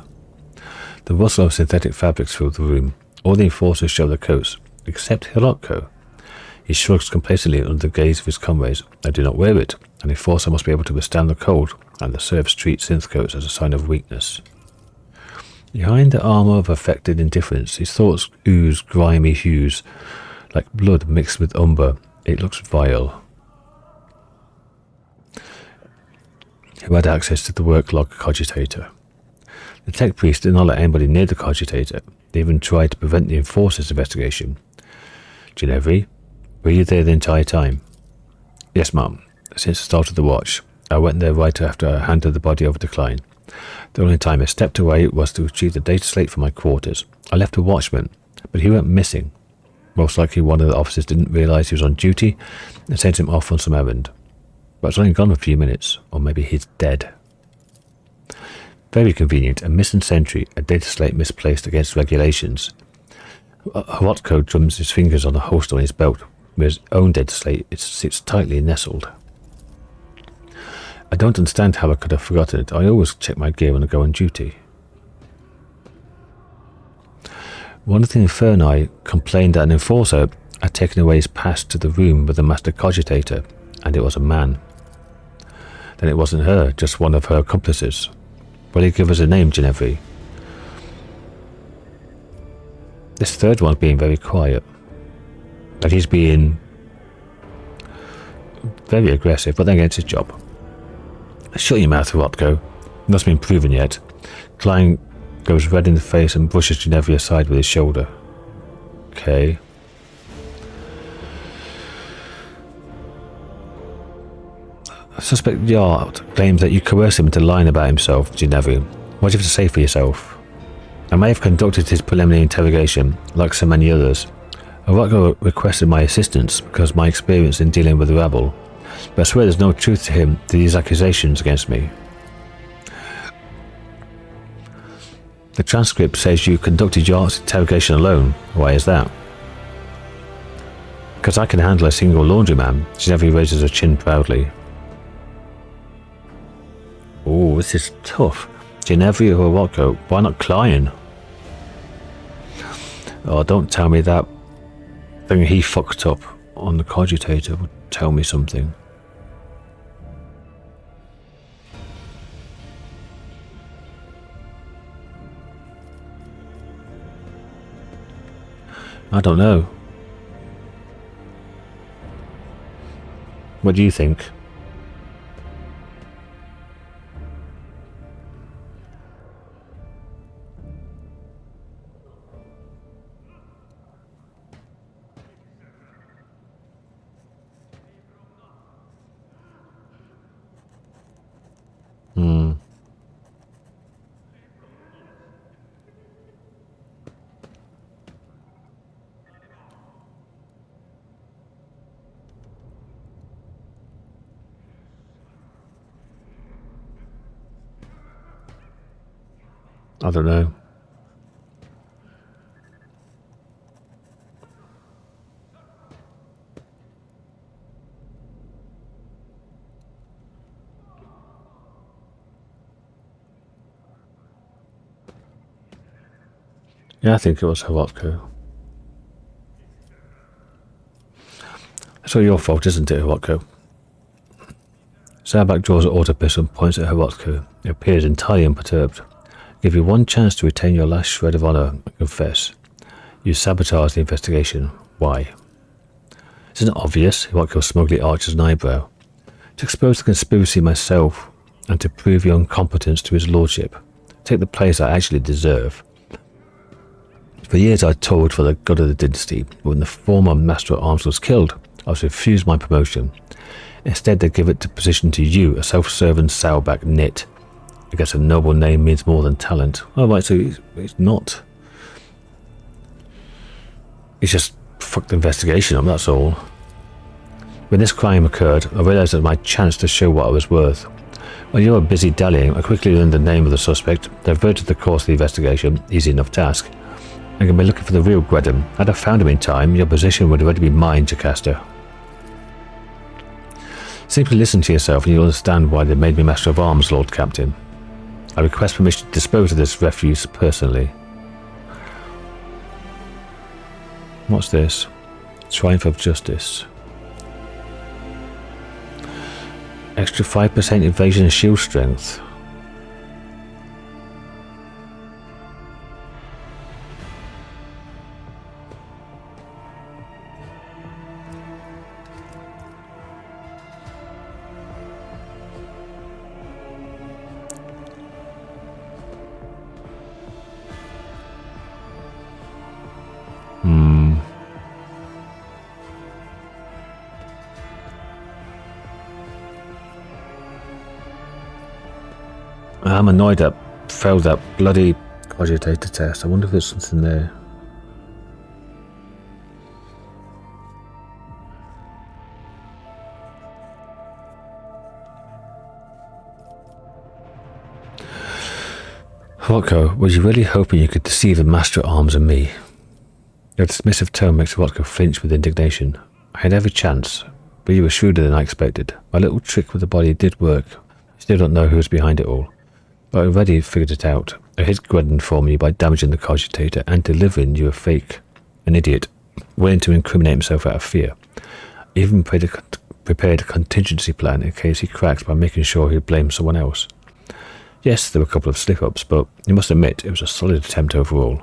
The rustle of synthetic fabrics filled the room. All the enforcers show their coats, except Hirotko. He shrugs complacently under the gaze of his comrades. I do not wear it. An enforcer must be able to withstand the cold, and the serfs treat synth coats as a sign of weakness. Behind the armour of affected indifference, his thoughts ooze grimy hues, like blood mixed with umber. It looks vile. Who had access to the work log cogitator? The tech priest did not let anybody near the cogitator. They even tried to prevent the enforcer's investigation. Ginevri, were you there the entire time? Yes, ma'am. Since the start of the watch. I went there right after I handed the body over to Klein. The only time I stepped away was to retrieve the data slate from my quarters. I left a watchman, but he went missing. Most likely one of the officers didn't realise he was on duty and sent him off on some errand. But it's only gone a few minutes, or maybe he's dead. Very convenient, a missing sentry, a data slate misplaced against regulations. Hirotko drums his fingers on a holster on his belt, where his own data slate sits tightly nestled. I don't understand how I could have forgotten it. I always check my gear when I go on duty. One of the Inferni complained that an enforcer I'd taken away his pass to the room with the master cogitator, and it was a man. Then it wasn't her, just one of her accomplices. Will you give us a name, Ginevra? This third one's being very quiet. Like he's being very aggressive, but then again, it's his job. Shut your mouth, Rotko. Nothing's been proven yet. Klein goes red in the face and brushes Ginevra aside with his shoulder. Okay. Suspect Yard claims that you coerced him into lying about himself, Ginevra. What do you have to say for yourself? I may have conducted his preliminary interrogation, like so many others. Rotko requested my assistance because of my experience in dealing with the rabble, but I swear there's no truth to these accusations against me. The transcript says you conducted Yart's interrogation alone. Why is that? Because I can handle a single laundryman. Ginevra raises her chin proudly. Oh, this is tough. Ginevra or Rotko? Why not Klein? Oh, don't tell me that thing he fucked up on the cogitator would tell me something. I don't know. What do you think? I don't know. Yeah, I think it was Heretco. It's all your fault, isn't it, Heretco? Zabak draws an autopsy and points at Heretco. He appears entirely unperturbed. Give you one chance to retain your last shred of honor and confess. You sabotage the investigation. Why? Isn't it obvious? Heretco smugly arches an eyebrow. To expose the conspiracy myself and to prove your incompetence to his lordship. Take the place I actually deserve. For years I toiled for the god of the dynasty, but when the former master at arms was killed, I was refused my promotion. Instead they give it to position to you, a self-serving sourback nit. I guess a noble name means more than talent. Oh right, so he's not. He's just fucked the investigation up, that's all. When this crime occurred, I realised that my chance to show what I was worth. While you were busy dallying, I quickly learned the name of the suspect, diverted the course of the investigation, easy enough task. I'm going to be looking for the real Greddon. Had I found him in time, your position would already be mine, Jocasta. Simply listen to yourself and you'll understand why they made me Master of Arms, Lord Captain. I request permission to dispose of this refuse personally. What's this? Triumph of Justice. Extra 5% evasion and shield strength. I'm annoyed I failed that bloody cogitator test. I wonder if there's something there. Rotko, was you really hoping you could deceive the Master at Arms and me? Your dismissive tone makes Rotko flinch with indignation. I had every chance, but you were shrewder than I expected. My little trick with the body did work. I still don't know who was behind it all. But I already figured it out. I hid Greddon for me by damaging the cogitator and delivering you a fake. An idiot. willing to incriminate himself out of fear. Even prepared a contingency plan in case he cracks by making sure he'd blame someone else. Yes, there were a couple of slip-ups, but you must admit it was a solid attempt overall.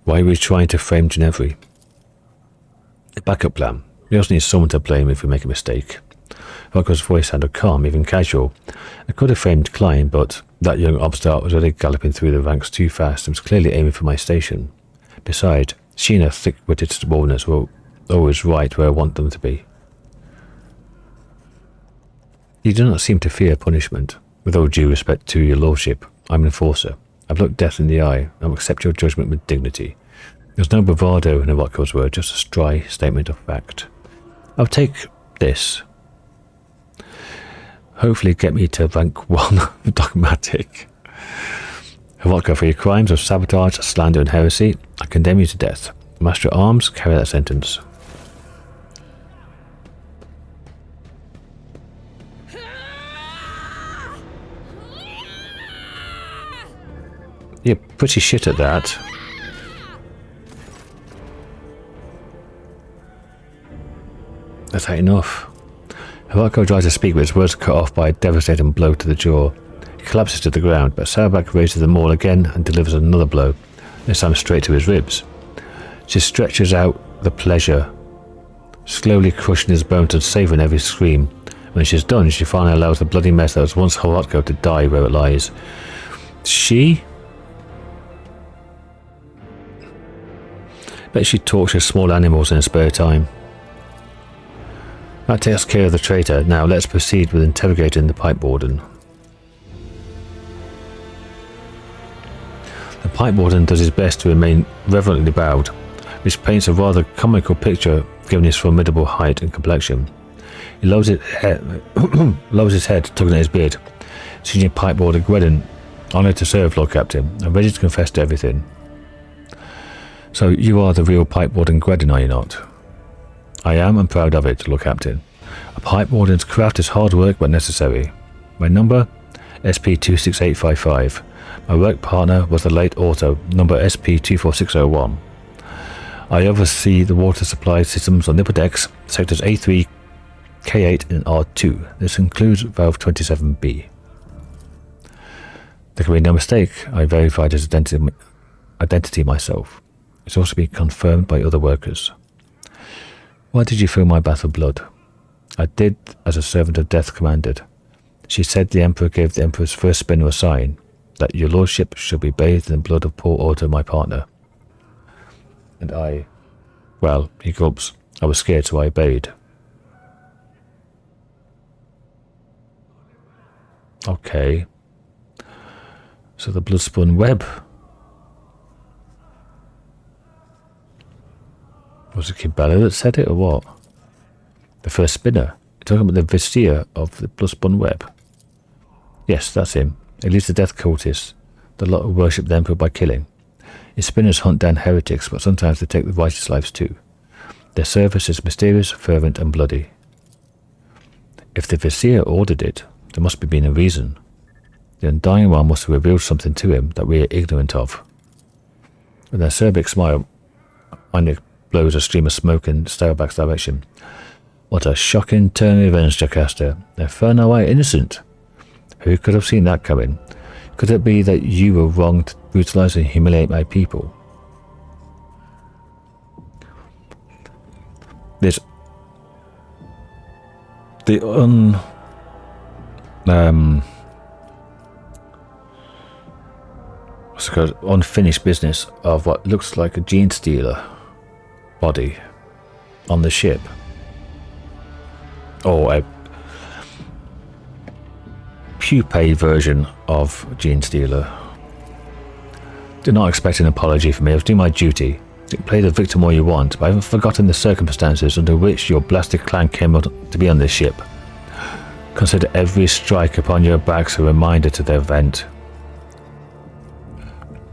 Why were we trying to frame Ginevri? A backup plan. We also need someone to blame if we make a mistake. Rocco's voice sounded calm, even casual. I could have framed Klein, but that young upstart was already galloping through the ranks too fast and was clearly aiming for my station. Besides, she and her thick-witted subordinates were always right where I want them to be. You do not seem to fear punishment. With all due respect to your lordship, I'm an enforcer. I've looked death in the eye, and will accept your judgment with dignity. There's no bravado in Rocco's word, just a dry statement of fact. I'll take this. Hopefully get me to rank 1 dogmatic. Rocco, for your crimes of sabotage, slander and heresy, I condemn you to death. Master at Arms, carry that sentence. You're pretty shit at that. That's not enough. Rocco tries to speak, but his words are cut off by a devastating blow to the jaw. He collapses to the ground, but Saurabak raises them all again and delivers another blow, this time straight to his ribs. She stretches out the pleasure, slowly crushing his bones and savouring every scream. When she's done, she finally allows the bloody mess that was once Rocco to die where it lies. She? Bet she tortures small animals in her spare time. That takes care of the traitor. Now let's proceed with interrogating the pipe warden. The pipe warden does his best to remain reverently bowed, which paints a rather comical picture given his formidable height and complexion. He lowers his head, tugging at his beard. Senior pipe warden Gwedin, honoured to serve, Lord Captain, and ready to confess to everything. So you are the real pipe warden Gwedin, are you not? I am, and proud of it, Lord Captain. A pipe warden's craft is hard work but necessary. My number? SP26855. My work partner was the late Auto, number SP24601. I oversee the water supply systems on the upper decks, sectors A3, K8 and R2. This includes valve 27B. There can be no mistake. I verified his identity myself. It's also been confirmed by other workers. Why did you fill my bath of blood? I did as a servant of death commanded. She said the Emperor gave the Emperor's first spinner a sign, that your lordship should be bathed in the blood of poor Otto, my partner. And well, he gulps. I was scared, so I obeyed. Okay. So the blood-spun web. Was it Kibella that said it, or what? The first spinner. You're talking about the vizier of the blood-spun web. Yes, that's him. He leads the death cultists, the lot who worship the Emperor by killing. His spinners hunt down heretics, but sometimes they take the righteous lives too. Their service is mysterious, fervent, and bloody. If the vizier ordered it, there must have been a reason. The Undying One must have revealed something to him that we are ignorant of. With an acerbic smile, Einik blows a stream of smoke in Saurabak's direction. What a shocking turn of events, Jocasta. Inferno, I innocent. Who could have seen that coming? Could it be that you were wrong to brutalize and humiliate my people? There's the unfinished business of what looks like a gene stealer body on the ship, or a pupae version of gene stealer. Do not expect an apology from me. I was doing my duty. You can play the victim all you want, but I haven't forgotten the circumstances under which your blasted clan came to be on this ship. Consider every strike upon your backs a reminder to the event.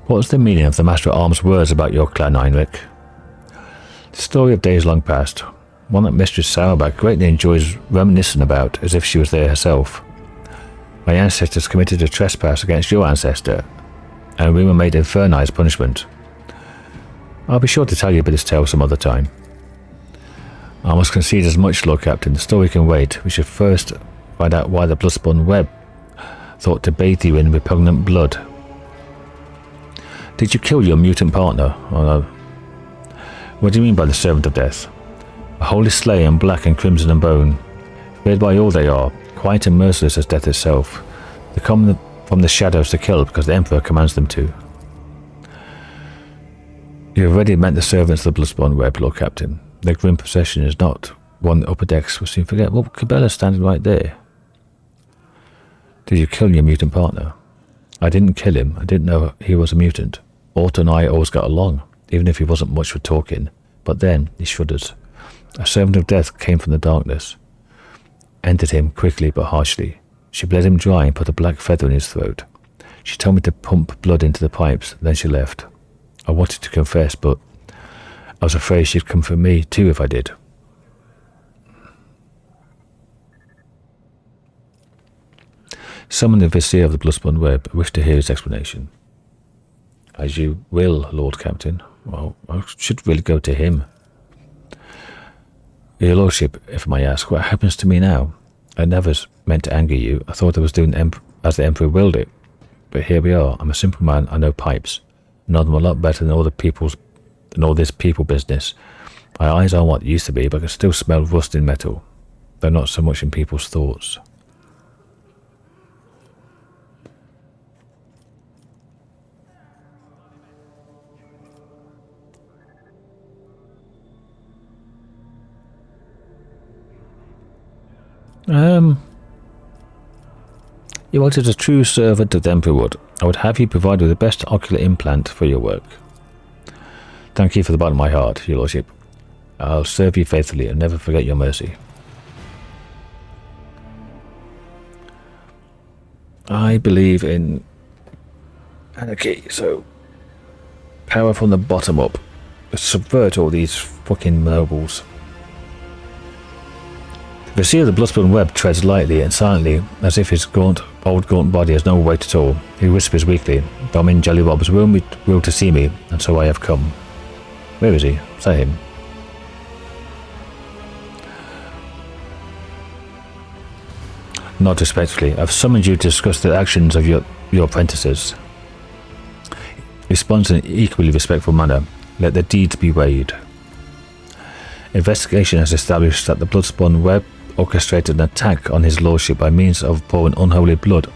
What was the meaning of the Master at Arms' words about your clan, Heinrich? The story of days long past, one that Mistress Saurabak greatly enjoys reminiscing about as if she was there herself. My ancestors committed a trespass against your ancestor, and we were made infernized punishment. I'll be sure to tell you about this tale some other time. I must concede as much, Lord Captain. The story can wait. We should first find out why the blood-spawn web thought to bathe you in repugnant blood. Did you kill your mutant partner? Oh no. What do you mean by the servant of death? A holy slayer in black and crimson and bone. Feared by all they are, quiet and merciless as death itself. They come from the shadows to kill because the Emperor commands them to. You have already met the servants of the blood-spawn web, Lord Captain. Their grim procession is not one the upper decks will soon forget. Well, Cabella's standing right there. Did you kill your mutant partner? I didn't kill him. I didn't know he was a mutant. Otto and I always got along, even if he wasn't much for talking. But then, he shuddered. A servant of death came from the darkness. Entered him quickly but harshly. She bled him dry and put a black feather in his throat. She told me to pump blood into the pipes, then she left. I wanted to confess, but I was afraid she'd come for me too if I did. Summon the Vizier of the Blood-spawn web. I wish to hear his explanation. As you will, Lord Captain. Well, I should really go to him. Your Lordship, if I may ask, what happens to me now? I never meant to anger you. I thought I was doing as the Emperor willed it. But here we are. I'm a simple man. I know pipes. Know them a lot better than all this people business. My eyes aren't what they used to be, but I can still smell rust in metal. Though not so much in people's thoughts. You wanted a true servant of the Emperor would. I would have you provide with the best ocular implant for your work. Thank you for the bottom of my heart, Your Lordship. I'll serve you faithfully and never forget your mercy. I believe in anarchy, so power from the bottom up. Subvert all these fucking nobles. The Vizier of the Blood-spawn web treads lightly and silently, as if his old gaunt body has no weight at all. He whispers weakly, Domin Jellybobs will to see me, and so I have come. Where is he? Say him. Not respectfully. I've summoned you to discuss the actions of your apprentices. Responds in an equally respectful manner. Let the deeds be weighed. Investigation has established that the blood-spawn web orchestrated an attack on his lordship by means of pouring unholy blood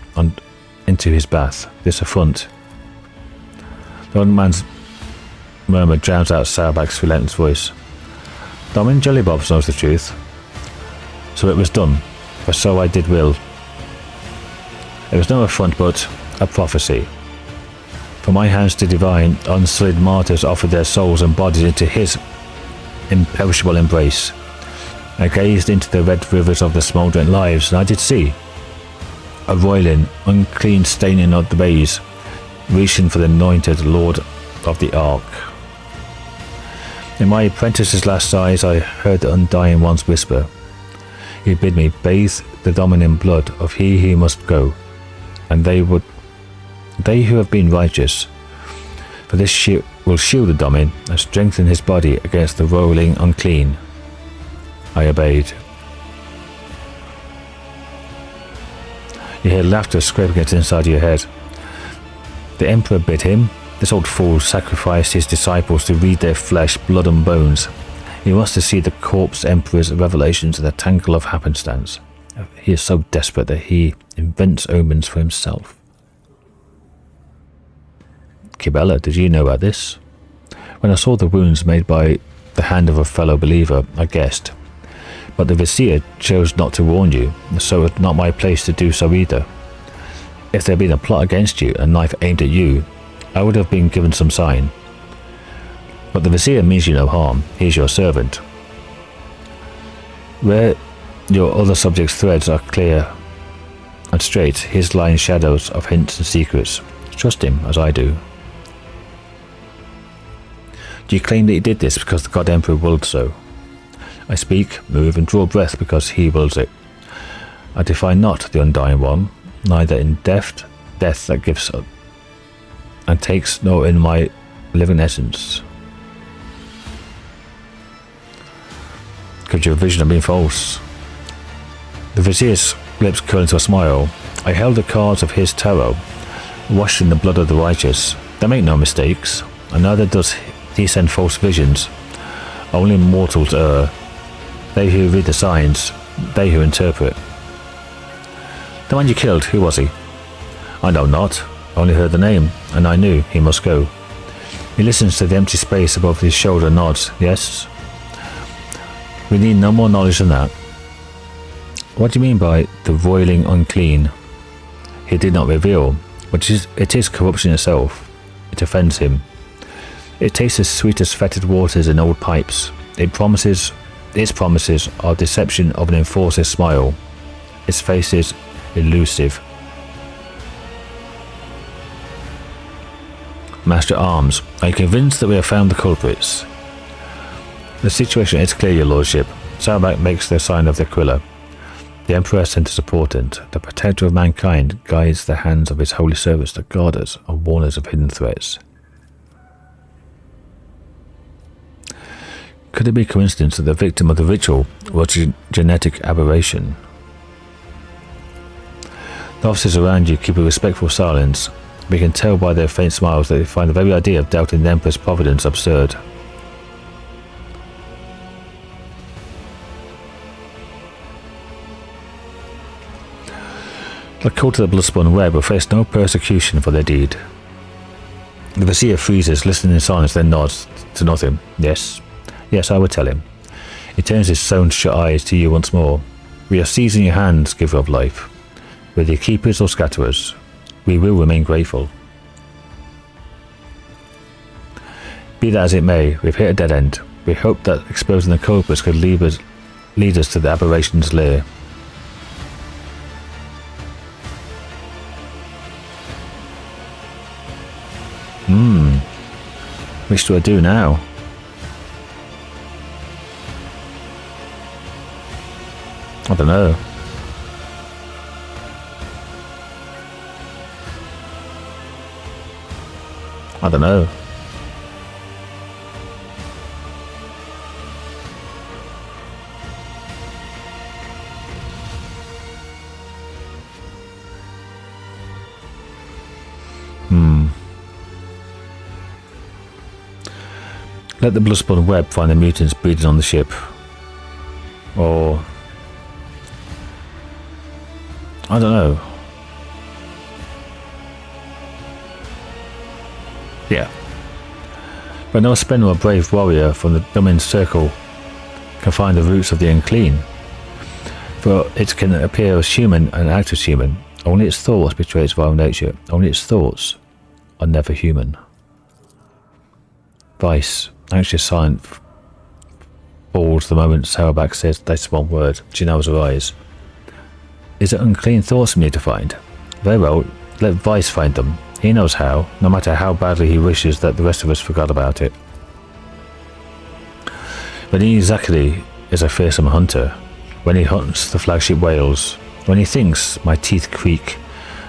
into his bath. This affront. The old man's murmur drowns out Saurabak's relentless voice. Domin Jellybobs knows the truth. So it was done, for so I did will. It was no affront but a prophecy. For my hands to divine, unsullied martyrs offered their souls and bodies into his imperishable embrace. I gazed into the red rivers of the smouldering lives, and I did see a roiling, unclean staining of the bays, reaching for the anointed Lord of the Ark. In my apprentice's last sighs, I heard the Undying One's whisper. He bid me bathe the dominant blood of he who must go, and they who have been righteous. For this will shield the Domin and strengthen his body against the rolling unclean. I obeyed. You hear laughter scraping against inside your head. The Emperor bid him. This old fool sacrificed his disciples to read their flesh, blood and bones. He wants to see the corpse Emperor's revelations in a tangle of happenstance. He is so desperate that he invents omens for himself. Kibella, did you know about this? When I saw the wounds made by the hand of a fellow believer, I guessed. But the Vizier chose not to warn you, so it's not my place to do so either. If there had been a plot against you, a knife aimed at you, I would have been given some sign. But the Vizier means you no harm. He is your servant. Where your other subjects' threads are clear and straight, his lie in shadows of hints and secrets. Trust him, as I do. Do you claim that he did this because the God Emperor willed so? I speak, move and draw breath because he wills it. I defy not the Undying One, neither in death that gives up and takes, nor in my living essence. Could your vision have been false? The vizier's lips curled into a smile. I held the cards of his tarot, washed in the blood of the righteous. They make no mistakes, and neither does he send false visions. Only mortals err. They who read the signs, they who interpret. The man you killed, who was he? I know not. Only heard the name, and I knew he must go. He listens to the empty space above his shoulder and nods. Yes? We need no more knowledge than that. What do you mean by the roiling unclean? He did not reveal, but it is corruption itself. It offends him. It tastes as sweet as fetid waters in old pipes. Its promises are deception of an enforcer's smile. Its face is elusive. Master at Arms, are you convinced that we have found the culprits? The situation is clear, your lordship. Saurabak makes the sign of the Aquila. The Emperor sent us a portent. The protector of mankind guides the hands of his holy servants to guard us and warn us of hidden threats. Could it be coincidence that the victim of the ritual was a genetic aberration? The officers around you keep a respectful silence. We can tell by their faint smiles that they find the very idea of doubting the Emperor's providence absurd. The cult of the Bloodspun Web will face no persecution for their deed. The Vizier freezes, listening in silence, then nods to nothing. Yes, yes, I would tell him. He turns his sewn-shut eyes to you once more. We are seizing your hands, giver of life. Whether your keepers or scatterers, we will remain grateful. Be that as it may, we've hit a dead end. We hope that exposing the culprits could lead us to the aberration's lair. Which do I do now? I don't know. I don't know. Let the Bloodspun Web find the mutants breeding on the ship. Or... I don't know. Yeah. But no spin or brave warrior from the Domin's circle can find the roots of the unclean. For it can appear as human and act as human. Only its thoughts betray its vile nature. Only its thoughts are never human. Vice, anxious silent, falls the moment Saurabak says that's one word. She narrows her eyes. Is it unclean thoughts we need to find? Very well, let Vice find them. He knows how, no matter how badly he wishes that the rest of us forgot about it. But he exactly is a fearsome hunter. When he hunts the flagship whales, when he thinks, my teeth creak,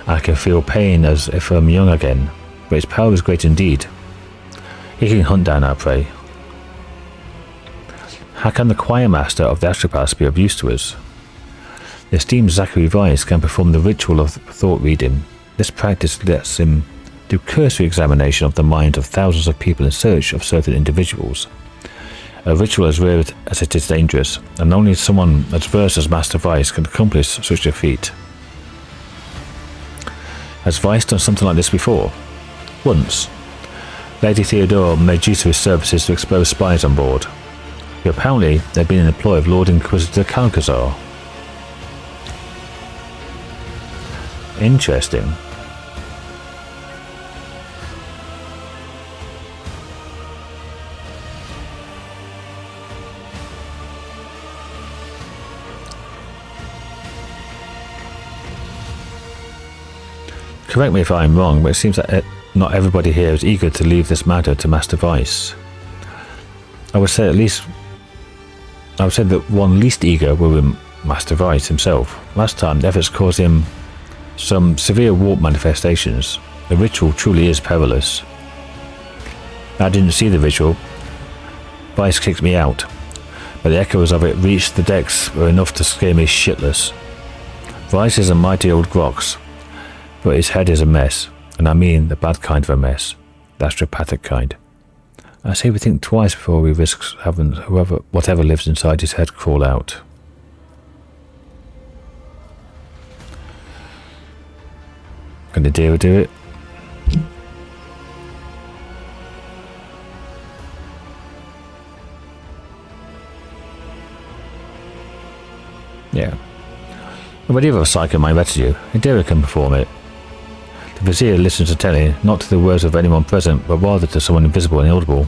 I can feel pain as if I'm young again, but his power is great indeed. He can hunt down our prey. How can the choir master of the astropaths be of use to us? The esteemed Zachary Vice can perform the ritual of thought reading. This practice lets him do cursory examination of the minds of thousands of people in search of certain individuals. A ritual as rare as it is dangerous, and only someone as versed as Master Vice can accomplish such a feat. Has Vice done something like this before? Once. Lady Theodora made use of his services to expose spies on board. But apparently they'd been in the employ of Lord Inquisitor Calcazar. Interesting. Correct me if I'm wrong, but it seems that not everybody here is eager to leave this matter to Master Vice. I would say that one least eager will be Master Vice himself. Last time, the efforts caused him some severe warp manifestations. The ritual truly is perilous. I didn't see the ritual. Vice kicked me out. but the echoes of it reached the decks were enough to scare me shitless. Rice is a mighty old grox, but his head is a mess, and I mean the bad kind of a mess, the astropathic kind. I say we think twice before we risk having whatever lives inside his head crawl out. Can the deer do it? Yeah. But either a Psyker might better you, Indira can perform it. The Vizier listens to telling, not to the words of anyone present, but rather to someone invisible and inaudible.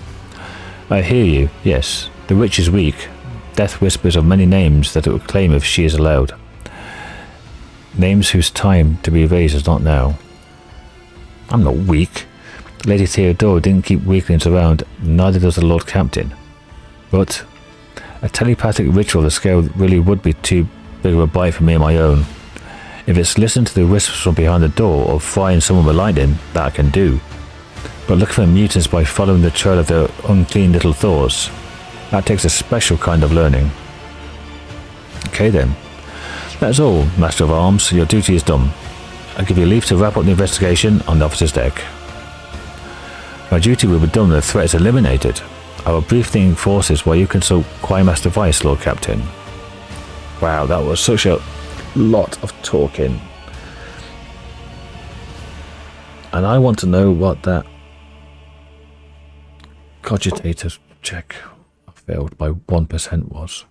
I hear you, yes. The witch is weak. Death whispers of many names that it would claim if she is allowed. Names whose time to be raised is not now. I'm not weak. Lady Theodora didn't keep weaklings around, neither does the Lord Captain. But a telepathic ritual of the scale really would be too big of a bite for me on my own. If it's listening to the whispers from behind the door or frying someone with lightning, that I can do. But looking for mutants by following the trail of their unclean little thoughts, that takes a special kind of learning. Okay then. That's all, Master of Arms. Your duty is done. I give you leave to wrap up the investigation on the officer's deck. My duty will be done when the threat is eliminated. I will brief the forces while you consult Quartermaster Vice, Lord Captain. Wow, that was such a lot of talking. And I want to know what that cogitator check I failed by 1% was.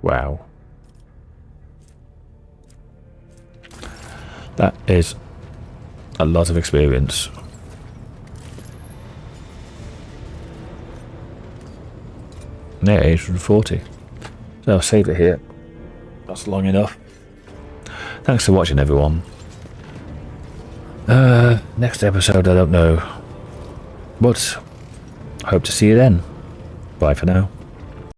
Wow. That is a lot of experience. Yeah, 840. So I'll save it here. That's long enough. Thanks for watching, everyone. Next episode, I don't know. But I hope to see you then. Bye for now.